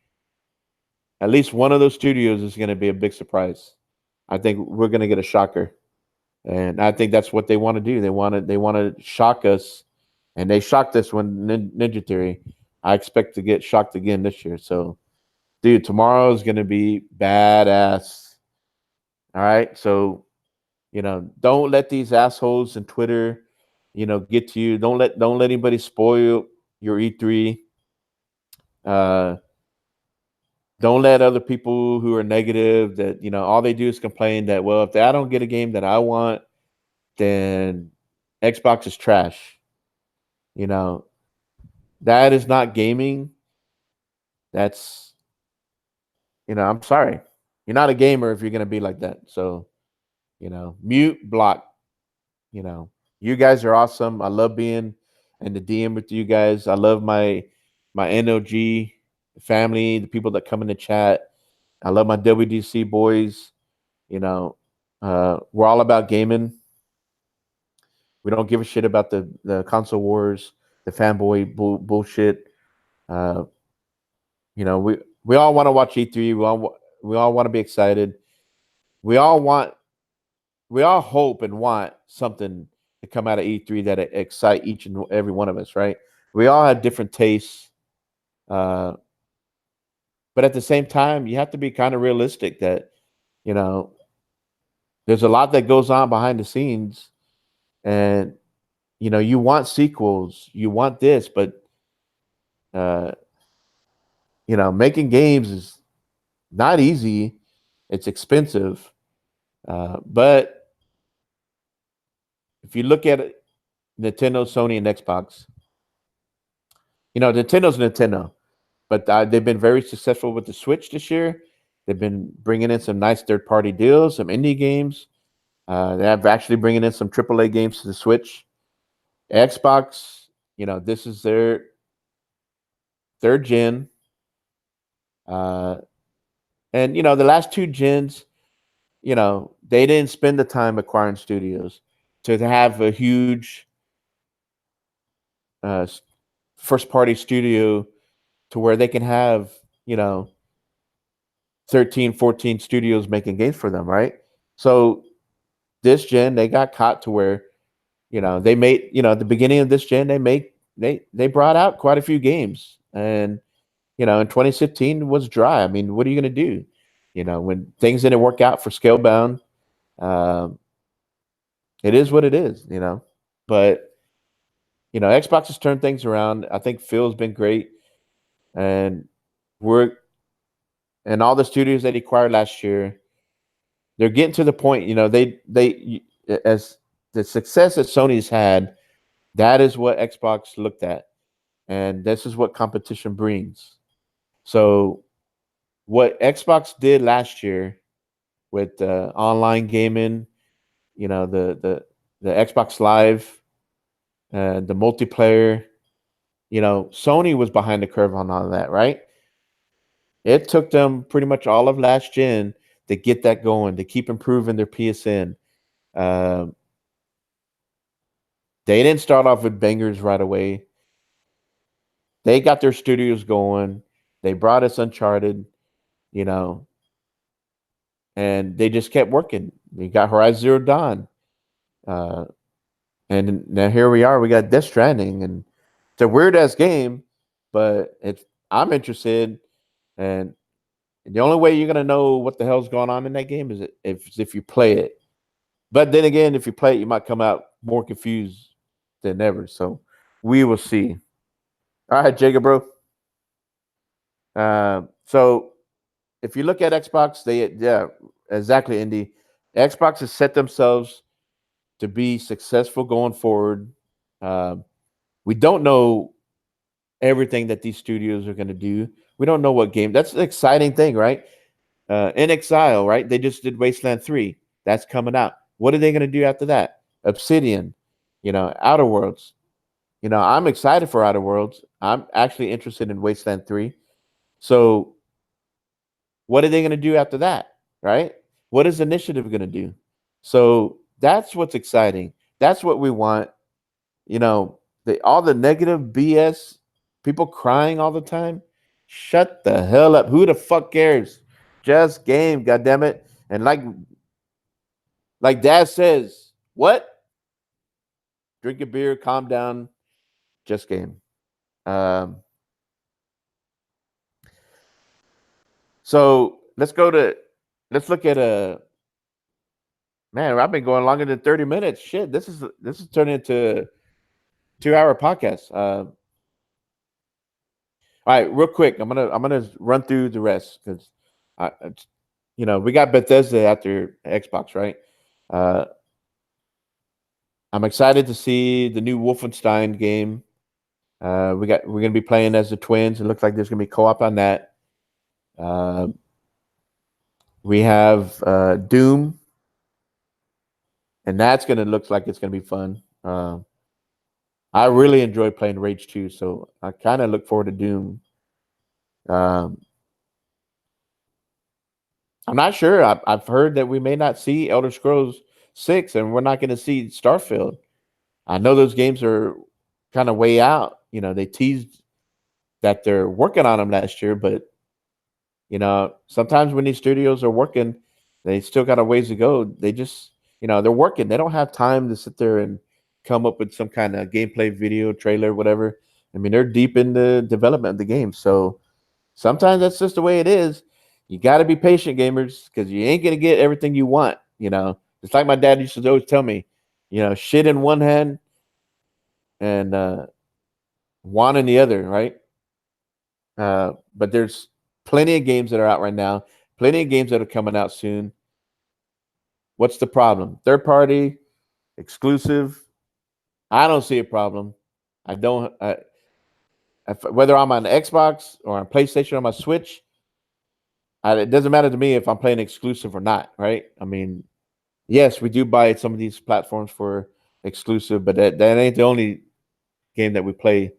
at least one of those studios is going to be a big surprise. I think we're going to get a shocker, and I think that's what they want to do. They want to shock us, and they shocked us when Ninja Theory. I expect to get shocked again this year. So, dude, tomorrow is going to be badass. All right, so don't let these assholes in Twitter, get to you. Don't let anybody spoil your E3. Uh, don't let other people who are negative that all they do is complain that, well, if I don't get a game that I want, then Xbox is trash. That is not gaming. That's I'm sorry, you're not a gamer if you're gonna be like that. So mute, block. You guys are awesome. I love being in the DM with you guys. I love my NOG family, the people that come in the chat. I love my WDC boys. We're all about gaming. We don't give a shit about the console wars, the fanboy bullshit. Uh, we all want to watch E3. We all want to be excited. We all hope and want something to come out of E3 that excite each and every one of us, right? We all have different tastes. But at the same time, you have to be kind of realistic that, there's a lot that goes on behind the scenes, and, you want sequels, you want this, but, making games is not easy. It's expensive. But if you look at it, Nintendo, Sony, and Xbox, Nintendo's Nintendo, but they've been very successful with the Switch this year. They've been bringing in some nice third-party deals, some indie games. They have actually bringing in some AAA games to the Switch. Xbox, this is their third gen. And, the last two gens, they didn't spend the time acquiring studios to have a huge first-party studio to where they can have, 13, 14 studios making games for them, right? So this gen, they got caught to where, they made, at the beginning of this gen, they brought out quite a few games. And, in 2016 was dry. I mean, what are you going to do? When things didn't work out for Scalebound, it is what it is, But, Xbox has turned things around. I think Phil's been great. And all the studios that he acquired last year, they're getting to the point, as the success that Sony's had, that is what Xbox looked at. And this is what competition brings. So what Xbox did last year with online gaming, the Xbox Live, the multiplayer, Sony was behind the curve on all of that, right? It took them pretty much all of last gen to get that going, to keep improving their PSN. They didn't start off with bangers right away. They got their studios going. They brought us Uncharted, and they just kept working. We got Horizon Zero Dawn. And now here we are. We got Death Stranding, and it's a weird ass game, but I'm interested. And the only way you're gonna know what the hell's going on in that game is if you play it. But then again, if you play it, you might come out more confused than ever. So we will see. All right, Jacob, bro. So if you look at Xbox, exactly, Indy. Xbox has set themselves to be successful going forward. We don't know everything that these studios are going to do. We don't know what game. That's the exciting thing, right? In Exile, right? They just did Wasteland 3. That's coming out. What are they going to do after that? Obsidian, Outer Worlds. I'm excited for Outer Worlds. I'm actually interested in Wasteland 3. So what are they going to do after that, right? What is Initiative going to do? So that's what's exciting. That's what we want. All the negative BS, people crying all the time. Shut the hell up. Who the fuck cares? Just game, goddammit. And like Dad says, what? Drink a beer, calm down, just game. So let's look at man. I've been going longer than 30 minutes. Shit, this is turning into a 2-hour podcast. All right, real quick, I'm gonna run through the rest because we got Bethesda after Xbox, right? I'm excited to see the new Wolfenstein game. We're gonna be playing as the twins. It looks like there's gonna be co-op on that. We have Doom, and that's gonna look like it's gonna be fun. I really enjoy playing Rage 2, so I kind of look forward to Doom. I'm not sure. I've heard that we may not see Elder Scrolls 6, and we're not going to see Starfield. I know those games are kind of way out. They teased that they're working on them last year, but sometimes when these studios are working, they still got a ways to go. They just, they're working. They don't have time to sit there and come up with some kind of gameplay video, trailer, whatever. I mean, they're deep in the development of the game. So sometimes that's just the way it is. You got to be patient, gamers, because you ain't going to get everything you want. It's like my dad used to always tell me, shit in one hand and wand in the other, right? But there's plenty of games that are out right now, plenty of games that are coming out soon. What's the problem? Third party, exclusive. I don't see a problem. I don't. Whether I'm on Xbox or on PlayStation or on my Switch, it doesn't matter to me if I'm playing exclusive or not, right? I mean, yes, we do buy some of these platforms for exclusive, but that ain't the only game that we play.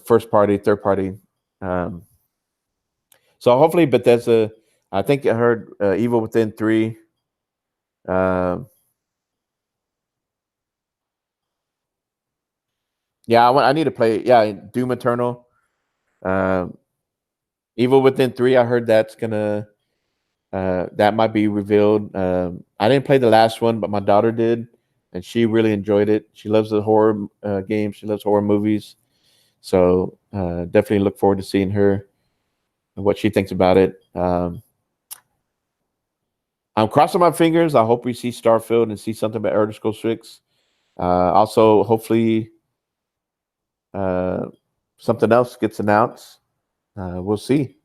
First party, third party. So hopefully Bethesda. I think I heard Evil Within 3. Yeah, I need to play. Yeah, Doom Eternal. Evil Within 3. I heard that's gonna that might be revealed. I didn't play the last one, but my daughter did, and she really enjoyed it. She loves the horror games. She loves horror movies. So definitely look forward to seeing her and what she thinks about it. I'm crossing my fingers. I hope we see Starfield and see something about Elder Scrolls 6. Also, hopefully, something else gets announced. We'll see.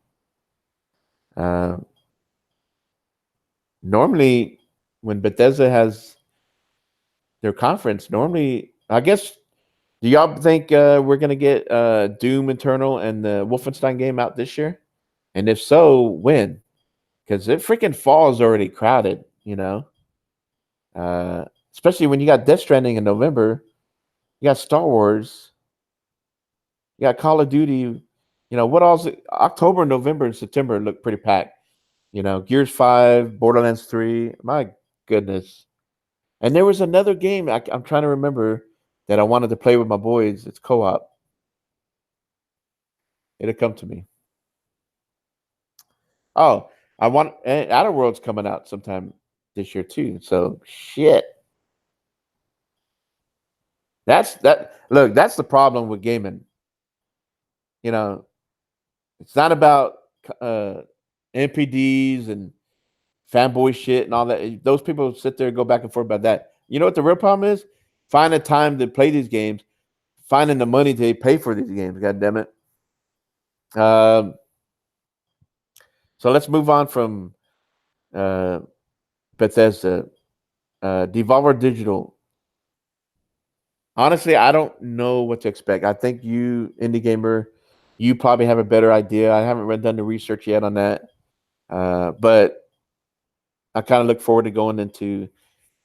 Normally, when Bethesda has their conference, I guess, do y'all think we're going to get Doom Eternal and the Wolfenstein game out this year? And if so, when? Because it freaking fall is already crowded, especially when you got Death Stranding in November, you got Star Wars, you got Call of Duty. What else? October, November, and September look pretty packed. Gears 5, Borderlands 3. My goodness. And there was another game I'm trying to remember that I wanted to play with my boys. It's co-op. It'll come to me. Oh, Outer Worlds coming out sometime this year too. So shit. That's the problem with gaming. It's not about NPDs and fanboy shit and all that. Those people sit there and go back and forth about that. You know what the real problem is? Finding time to play these games, finding the money to pay for these games. God damn it. So let's move on from Bethesda. Devolver Digital. Honestly, I don't know what to expect. I think you, indie gamer, you probably have a better idea. I haven't done the research yet on that, but I kind of look forward to going into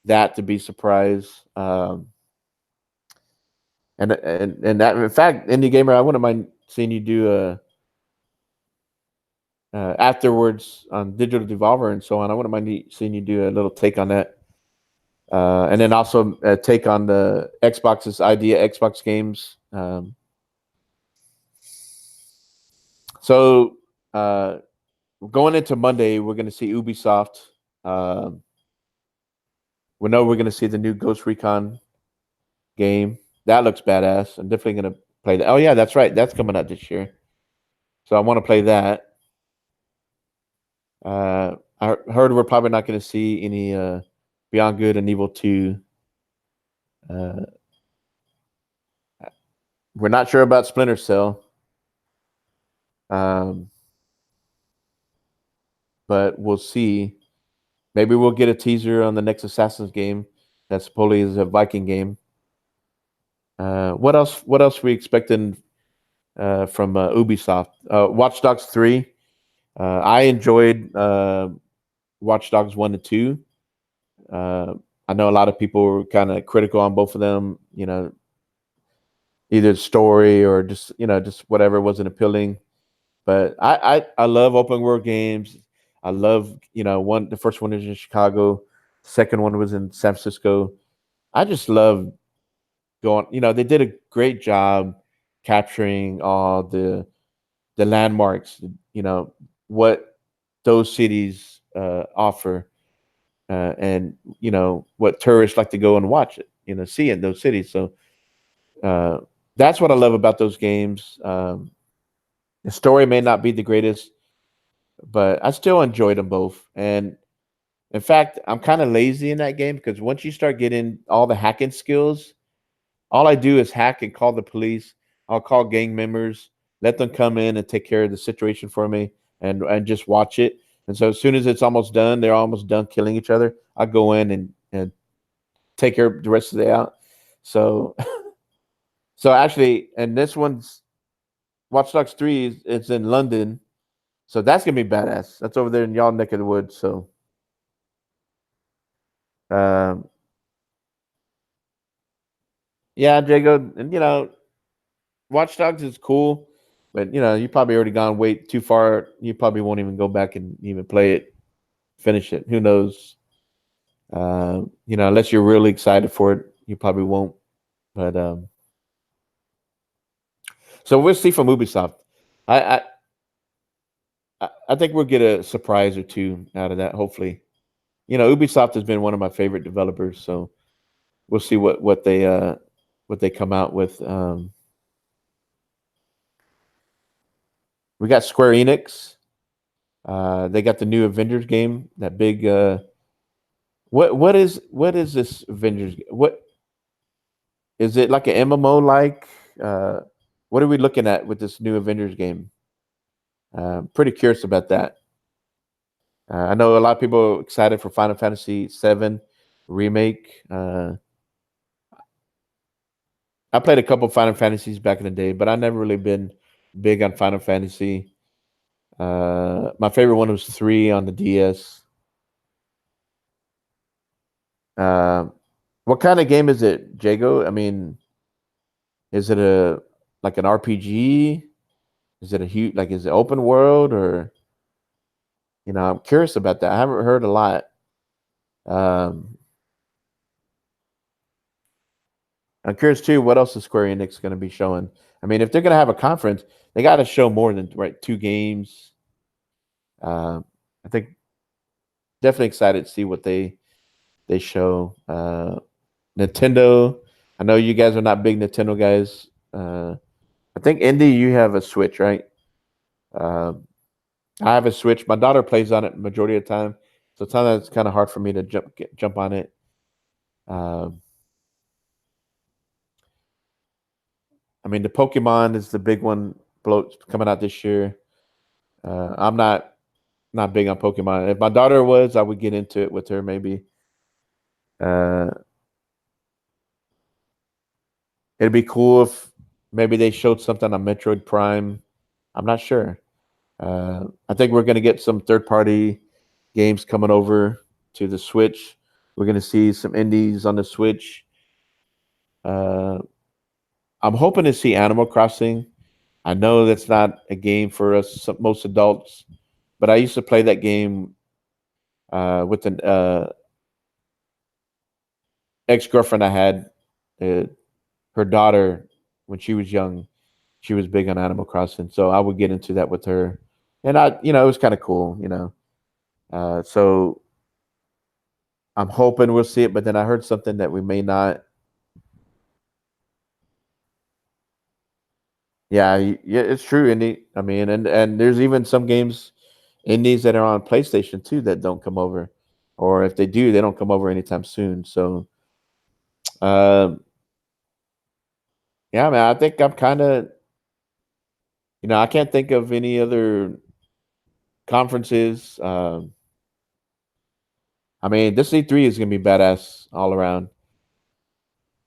that to be surprised. And that, in fact, indie gamer, I wouldn't mind seeing you do afterwards on Digital Devolver and so on. I wouldn't mind seeing you do a little take on that. And then also take on the Xbox's idea, Xbox games. So going into Monday, we're going to see Ubisoft. We know we're going to see the new Ghost Recon game. That looks badass. I'm definitely going to play that. Oh, yeah, that's right. That's coming out this year. So I want to play that. I heard we're probably not going to see any Beyond Good and Evil 2. We're not sure about Splinter Cell. But we'll see. Maybe we'll get a teaser on the next Assassin's game. That supposedly is a Viking game. What else? What else are we expecting from Ubisoft? Watch Dogs 3. I enjoyed Watch Dogs 1 and 2. I know a lot of people were kind of critical on both of them. Either story or just whatever wasn't appealing. But I love open world games. I love the first one is in Chicago, second one was in San Francisco. I just love going. They did a great job capturing all the landmarks. What those cities offer, and what tourists like to go and watch it. See in those cities. So that's what I love about those games. The story may not be the greatest, but I still enjoyed them both. And in fact, I'm kind of lazy in that game because once you start getting all the hacking skills, all I do is hack and call the police. I'll call gang members, let them come in and take care of the situation for me, and just watch it. And so as soon as it's almost done, they're almost done killing each other. I go in and take care of the rest of the day out. So so actually, and this one's Watch Dogs 3 it's in London. So that's gonna be badass. That's over there in y'all neck of the woods. So um, yeah, Jago, and Watch Dogs is cool, but you probably already gone way too far. You probably won't even go back and even play it, finish it. Who knows? Unless you're really excited for it, you probably won't. But so we'll see from Ubisoft. I I think we'll get a surprise or two out of that. Hopefully, Ubisoft has been one of my favorite developers, so we'll see what they come out with. We got Square Enix. They got the new Avengers game. That big. What is this Avengers? What is it like an MMO like? What are we looking at with this new Avengers game? Pretty curious about that. I know a lot of people are excited for Final Fantasy VII remake. I played a couple Final Fantasies back in the day, but I never really been big on Final Fantasy. My favorite one was 3 on the DS. What kind of game is it, Jago? I mean, is it like an RPG? Is it a huge is it open world or I'm curious about that. I haven't heard a lot. Um, I'm curious too. What else is Square Enix going to be showing? I mean, if they're going to have a conference, they got to show more than 2 games. I think definitely excited to see what they show. Nintendo. I know you guys are not big Nintendo guys. I think Indy, you have a Switch, right? Um, I have a Switch. My daughter plays on it majority of the time, so sometimes it's kind of hard for me to jump on it. Um, I mean, the Pokemon is the big one coming out this year. I'm not not big on Pokemon. If my daughter was, I would get into it with her maybe. It'd be cool if maybe they showed something on Metroid Prime. I'm not sure. I think we're going to get some third party games coming over to the Switch. We're going to see some indies on the Switch. Uh, I'm hoping to see Animal Crossing. I know that's not a game for us, most adults, but I used to play that game with an ex girlfriend I had. Uh, Her daughter, when she was young, she was big on Animal Crossing, so I would get into that with her, and it was kind of cool. So I'm hoping we'll see it, but then I heard something that we may not. Yeah, yeah, it's true. I mean, and there's even some games, indies that are on PlayStation too that don't come over, or if they do, they don't come over anytime soon. So, um, yeah, man, I think I'm kind of, I can't think of any other conferences. I mean, this E3 is gonna be badass all around.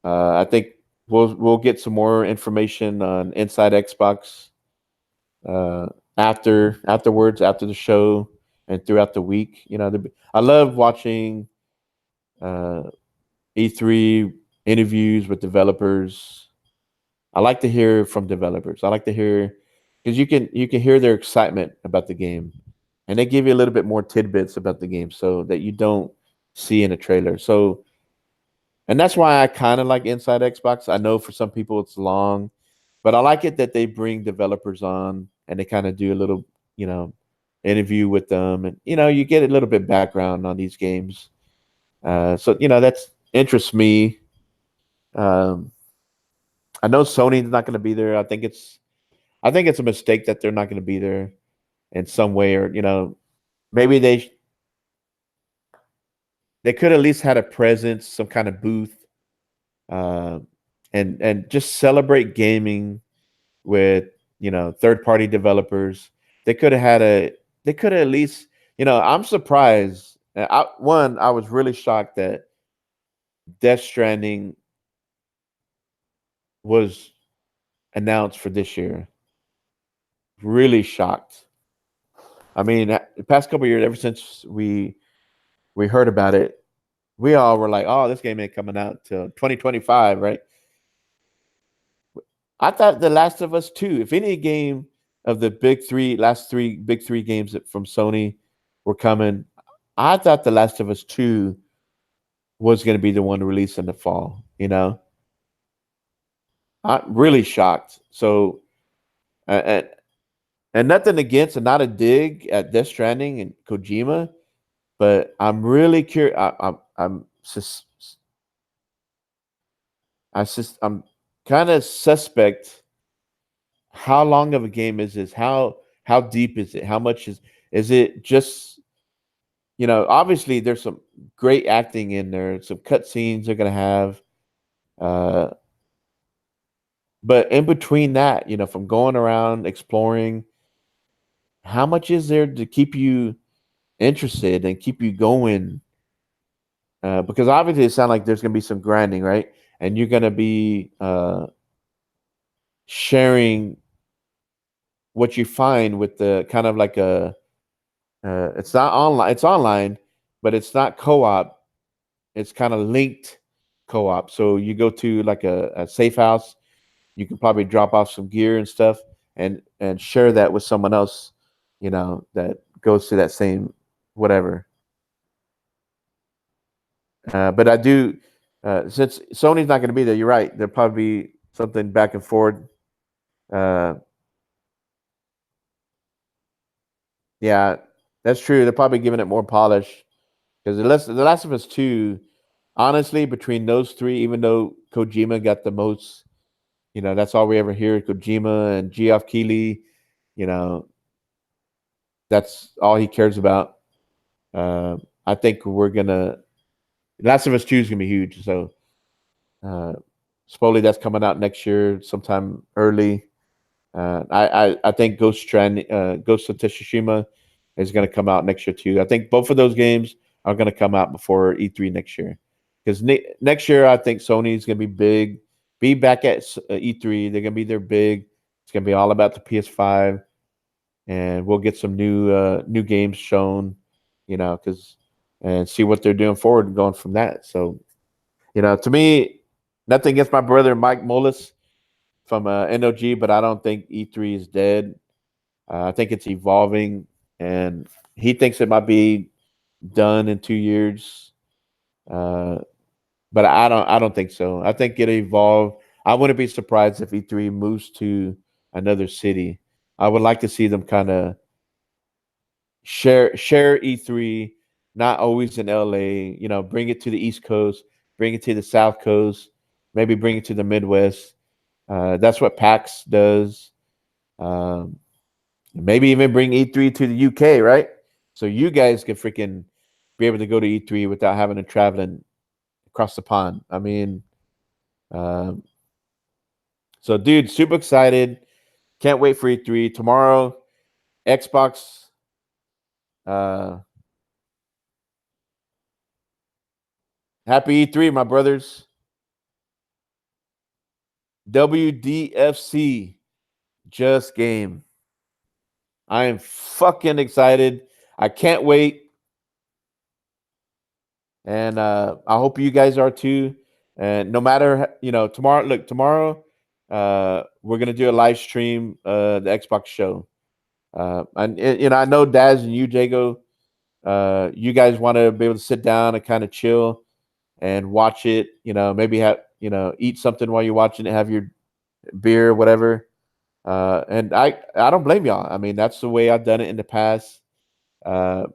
I think we'll get some more information on Inside Xbox after the show and throughout the week. I love watching uh, E3 interviews with developers. I like to hear from developers. I like to hear because you can hear their excitement about the game, and they give you a little bit more tidbits about the game so that you don't see in a trailer. So, and that's why I kind of like Inside Xbox. I know for some people it's long, but I like it that they bring developers on and they kind of do a little, you know, interview with them, and you get a little bit background on these games. So that's interests me. Um, I know Sony's not going to be there. I think it's a mistake that they're not going to be there in some way, or maybe they could at least had a presence, some kind of booth, uh, and just celebrate gaming with third party developers. They could have had a. They could have at least. I'm surprised. I was really shocked that Death Stranding was announced for this year. Really shocked. I mean, the past couple years, ever since we heard about it, we all were like, "Oh, this game ain't coming out till 2025, right?" I thought The Last of Us 2, if any game of the last three big three games from Sony were coming, I thought The Last of Us 2 was going to be the one released in the fall. I'm really shocked. So, and nothing against and not a dig at Death Stranding and Kojima, but I'm really curious. I'm kind of suspect. How long of a game is this? How deep is it? How much is it just obviously there's some great acting in there, some cut scenes they're gonna have. Uh but in between that, from going around exploring, how much is there to keep you interested and keep you going? Because obviously it sounds like there's gonna be some grinding, right? And you're gonna be sharing what you find with the kind of like a it's not online. It's online, but it's not co-op. It's kind of linked co-op. So you go to like a safe house. You can probably drop off some gear and stuff, and share that with someone else. That goes to that same whatever. But I do. Since Sony's not going to be there, you're right. There'll probably be something back and forth. Uh, yeah, that's true. They're probably giving it more polish because the Last of Us 2, honestly, between those three, even though Kojima got the most, that's all we ever hear. Kojima and Geoff Keighley, you know, that's all he cares about. I think Last of Us 2 is gonna be huge. So uh, supposedly that's coming out next year, sometime early. I think Ghost of Tsushima is going to come out next year too. I think both of those games are going to come out before E3 next year. Because next year, I think Sony is going to be big, be back at E3. They're going to be there big. It's going to be all about the PS5, and we'll get some new games shown, and see what they're doing forward and going from that. So, to me, nothing against my brother Mike Mullis from NOG, but I don't think E3 is dead. I think it's evolving, and he thinks it might be done in 2 years. But I don't think so. I think it evolved. I wouldn't be surprised if E3 moves to another city. I would like to see them kind of share E3, not always in LA. Bring it to the East Coast, bring it to the South Coast, maybe bring it to the Midwest. That's what PAX does. Maybe even bring E3 to the UK, right? So you guys can freaking be able to go to E3 without having to travel across the pond. I mean, so dude, super excited. Can't wait for E3 tomorrow. Xbox. Happy E3, my brothers. WDFC just game. I am fucking excited. I can't wait. And I hope you guys are too. And no matter, tomorrow, we're gonna do a live stream, the Xbox show. And I know Daz and you, Jago, you guys want to be able to sit down and kind of chill and watch it. Maybe have eat something while you're watching it, have your beer, whatever. And I don't blame y'all. I mean, that's the way I've done it in the past. But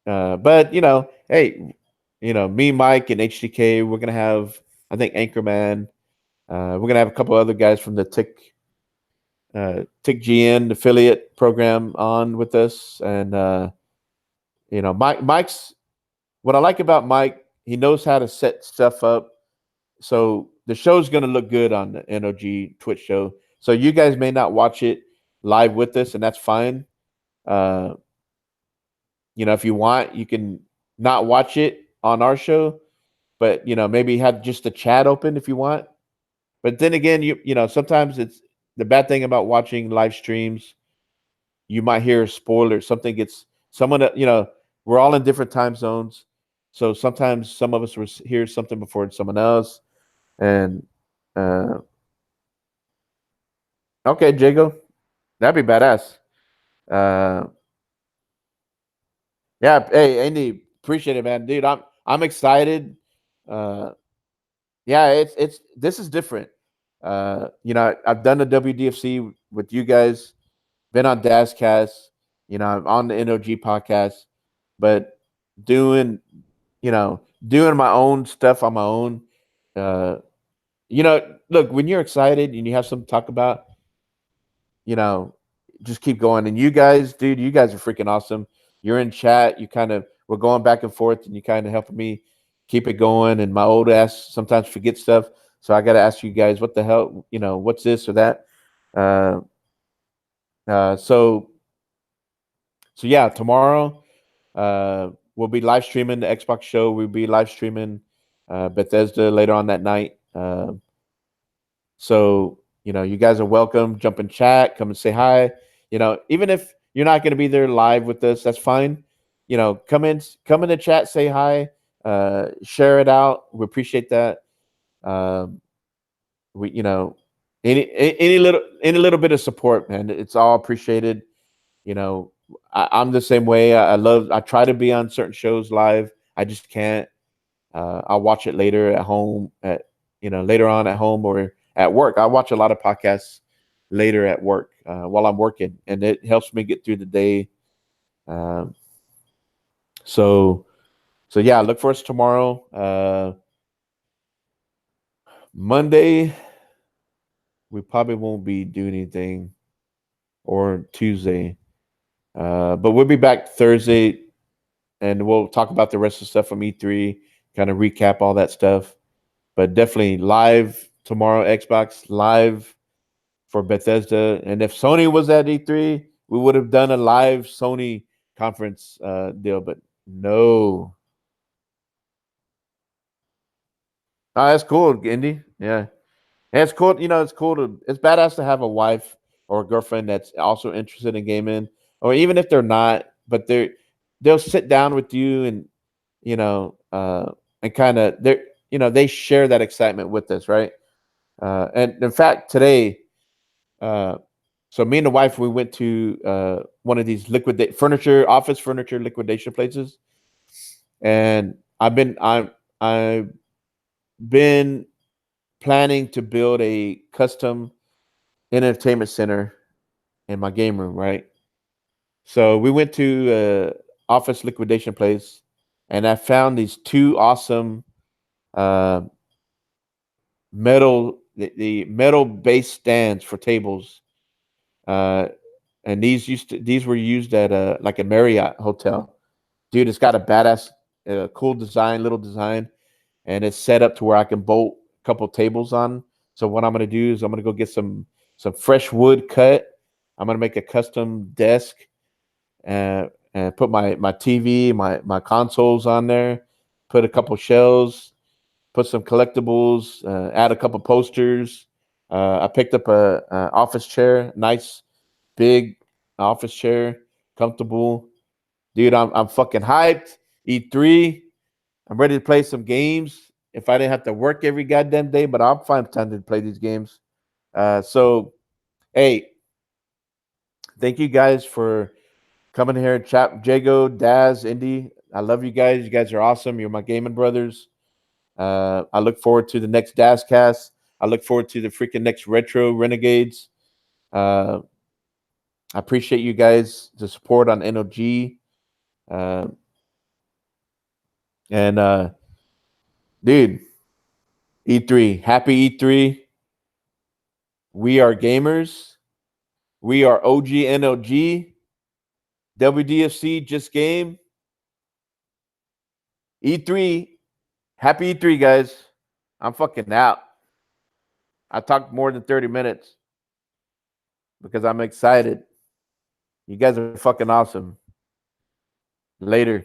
hey, me, Mike, and HDK, we're gonna have, I think, Anchorman. We're gonna have a couple other guys from the TICGN affiliate program on with us, and Mike's. What I like about Mike, he knows how to set stuff up, so the show's gonna look good on the NOG Twitch show. So you guys may not watch it live with us, and that's fine. If you want, you can not watch it on our show, but maybe have just the chat open if you want. But then again, sometimes it's the bad thing about watching live streams. You might hear a spoiler. Something gets someone. We're all in different time zones, so sometimes some of us will hear something before someone else. And okay, Jago, that'd be badass. Yeah, hey, Andy, appreciate it, man, dude. I'm excited. Yeah, it's this is different. I've done the WDFC with you guys, been on Dazcast, I'm on the NOG podcast, but doing, doing my own stuff on my own. Look, when you're excited and you have something to talk about, just keep going. And you guys, dude, you guys are freaking awesome. You're in chat. We're going back and forth, and you kind of helping me keep it going. And my old ass sometimes forget stuff, so I got to ask you guys, what the hell, what's this or that. So yeah, tomorrow we'll be live streaming the Xbox show. We'll be live streaming Bethesda later on that night. So you guys are welcome. Jump in chat, come and say hi. Even if you're not going to be there live with us, that's fine. Come in the chat, say hi, share it out. We appreciate that. We any little bit of support, man. It's all appreciated. I'm the same way. I try to be on certain shows live. I just can't. I'll watch it later at home, later on at home or at work. I watch a lot of podcasts later at work while I'm working, and it helps me get through the day. So yeah, look for us tomorrow. Monday, we probably won't be doing anything, or Tuesday, but we'll be back Thursday, and we'll talk about the rest of the stuff from E3, kind of recap all that stuff. But definitely live tomorrow, Xbox live for Bethesda. And if Sony was at E3, we would have done a live Sony conference deal, but no. Oh, that's cool, Indy. Yeah. And it's cool, it's cool it's badass to have a wife or a girlfriend that's also interested in gaming, or even if they're not, but they'll sit down with you and and kind of they share that excitement with us, right? And in fact, today, uh, so me and the wife, we went to one of these office furniture liquidation places, and I've been planning to build a custom entertainment center in my game room, right? So we went to office liquidation place, and I found these two awesome uh, the metal base stands for tables, uh, and these were used at like a Marriott hotel. Dude, it's got a badass, cool design, little design, and it's set up to where I can bolt a couple tables on. So what I'm gonna do is I'm gonna go get some fresh wood cut. I'm gonna make a custom desk and put my TV, my consoles on there. Put a couple shelves. Put some collectibles. Add a couple posters. I picked up a office chair, nice big office chair, comfortable. Dude, I'm fucking hyped. E3. I'm ready to play some games. If I didn't have to work every goddamn day, but I'll find time to play these games. So, hey, thank you guys for coming here and chat. Jago, Daz, Indy, I love you guys. You guys are awesome. You're my gaming brothers. I look forward to the next Daz cast. I look forward to the freaking next Retro Renegades. I appreciate you guys, the support on NOG. Uh, and dude, E3, happy E3. We are gamers. We are OG NOG. WDFC just game. E3. Happy E3, guys. I'm fucking out. I talked more than 30 minutes because I'm excited. You guys are fucking awesome. Later.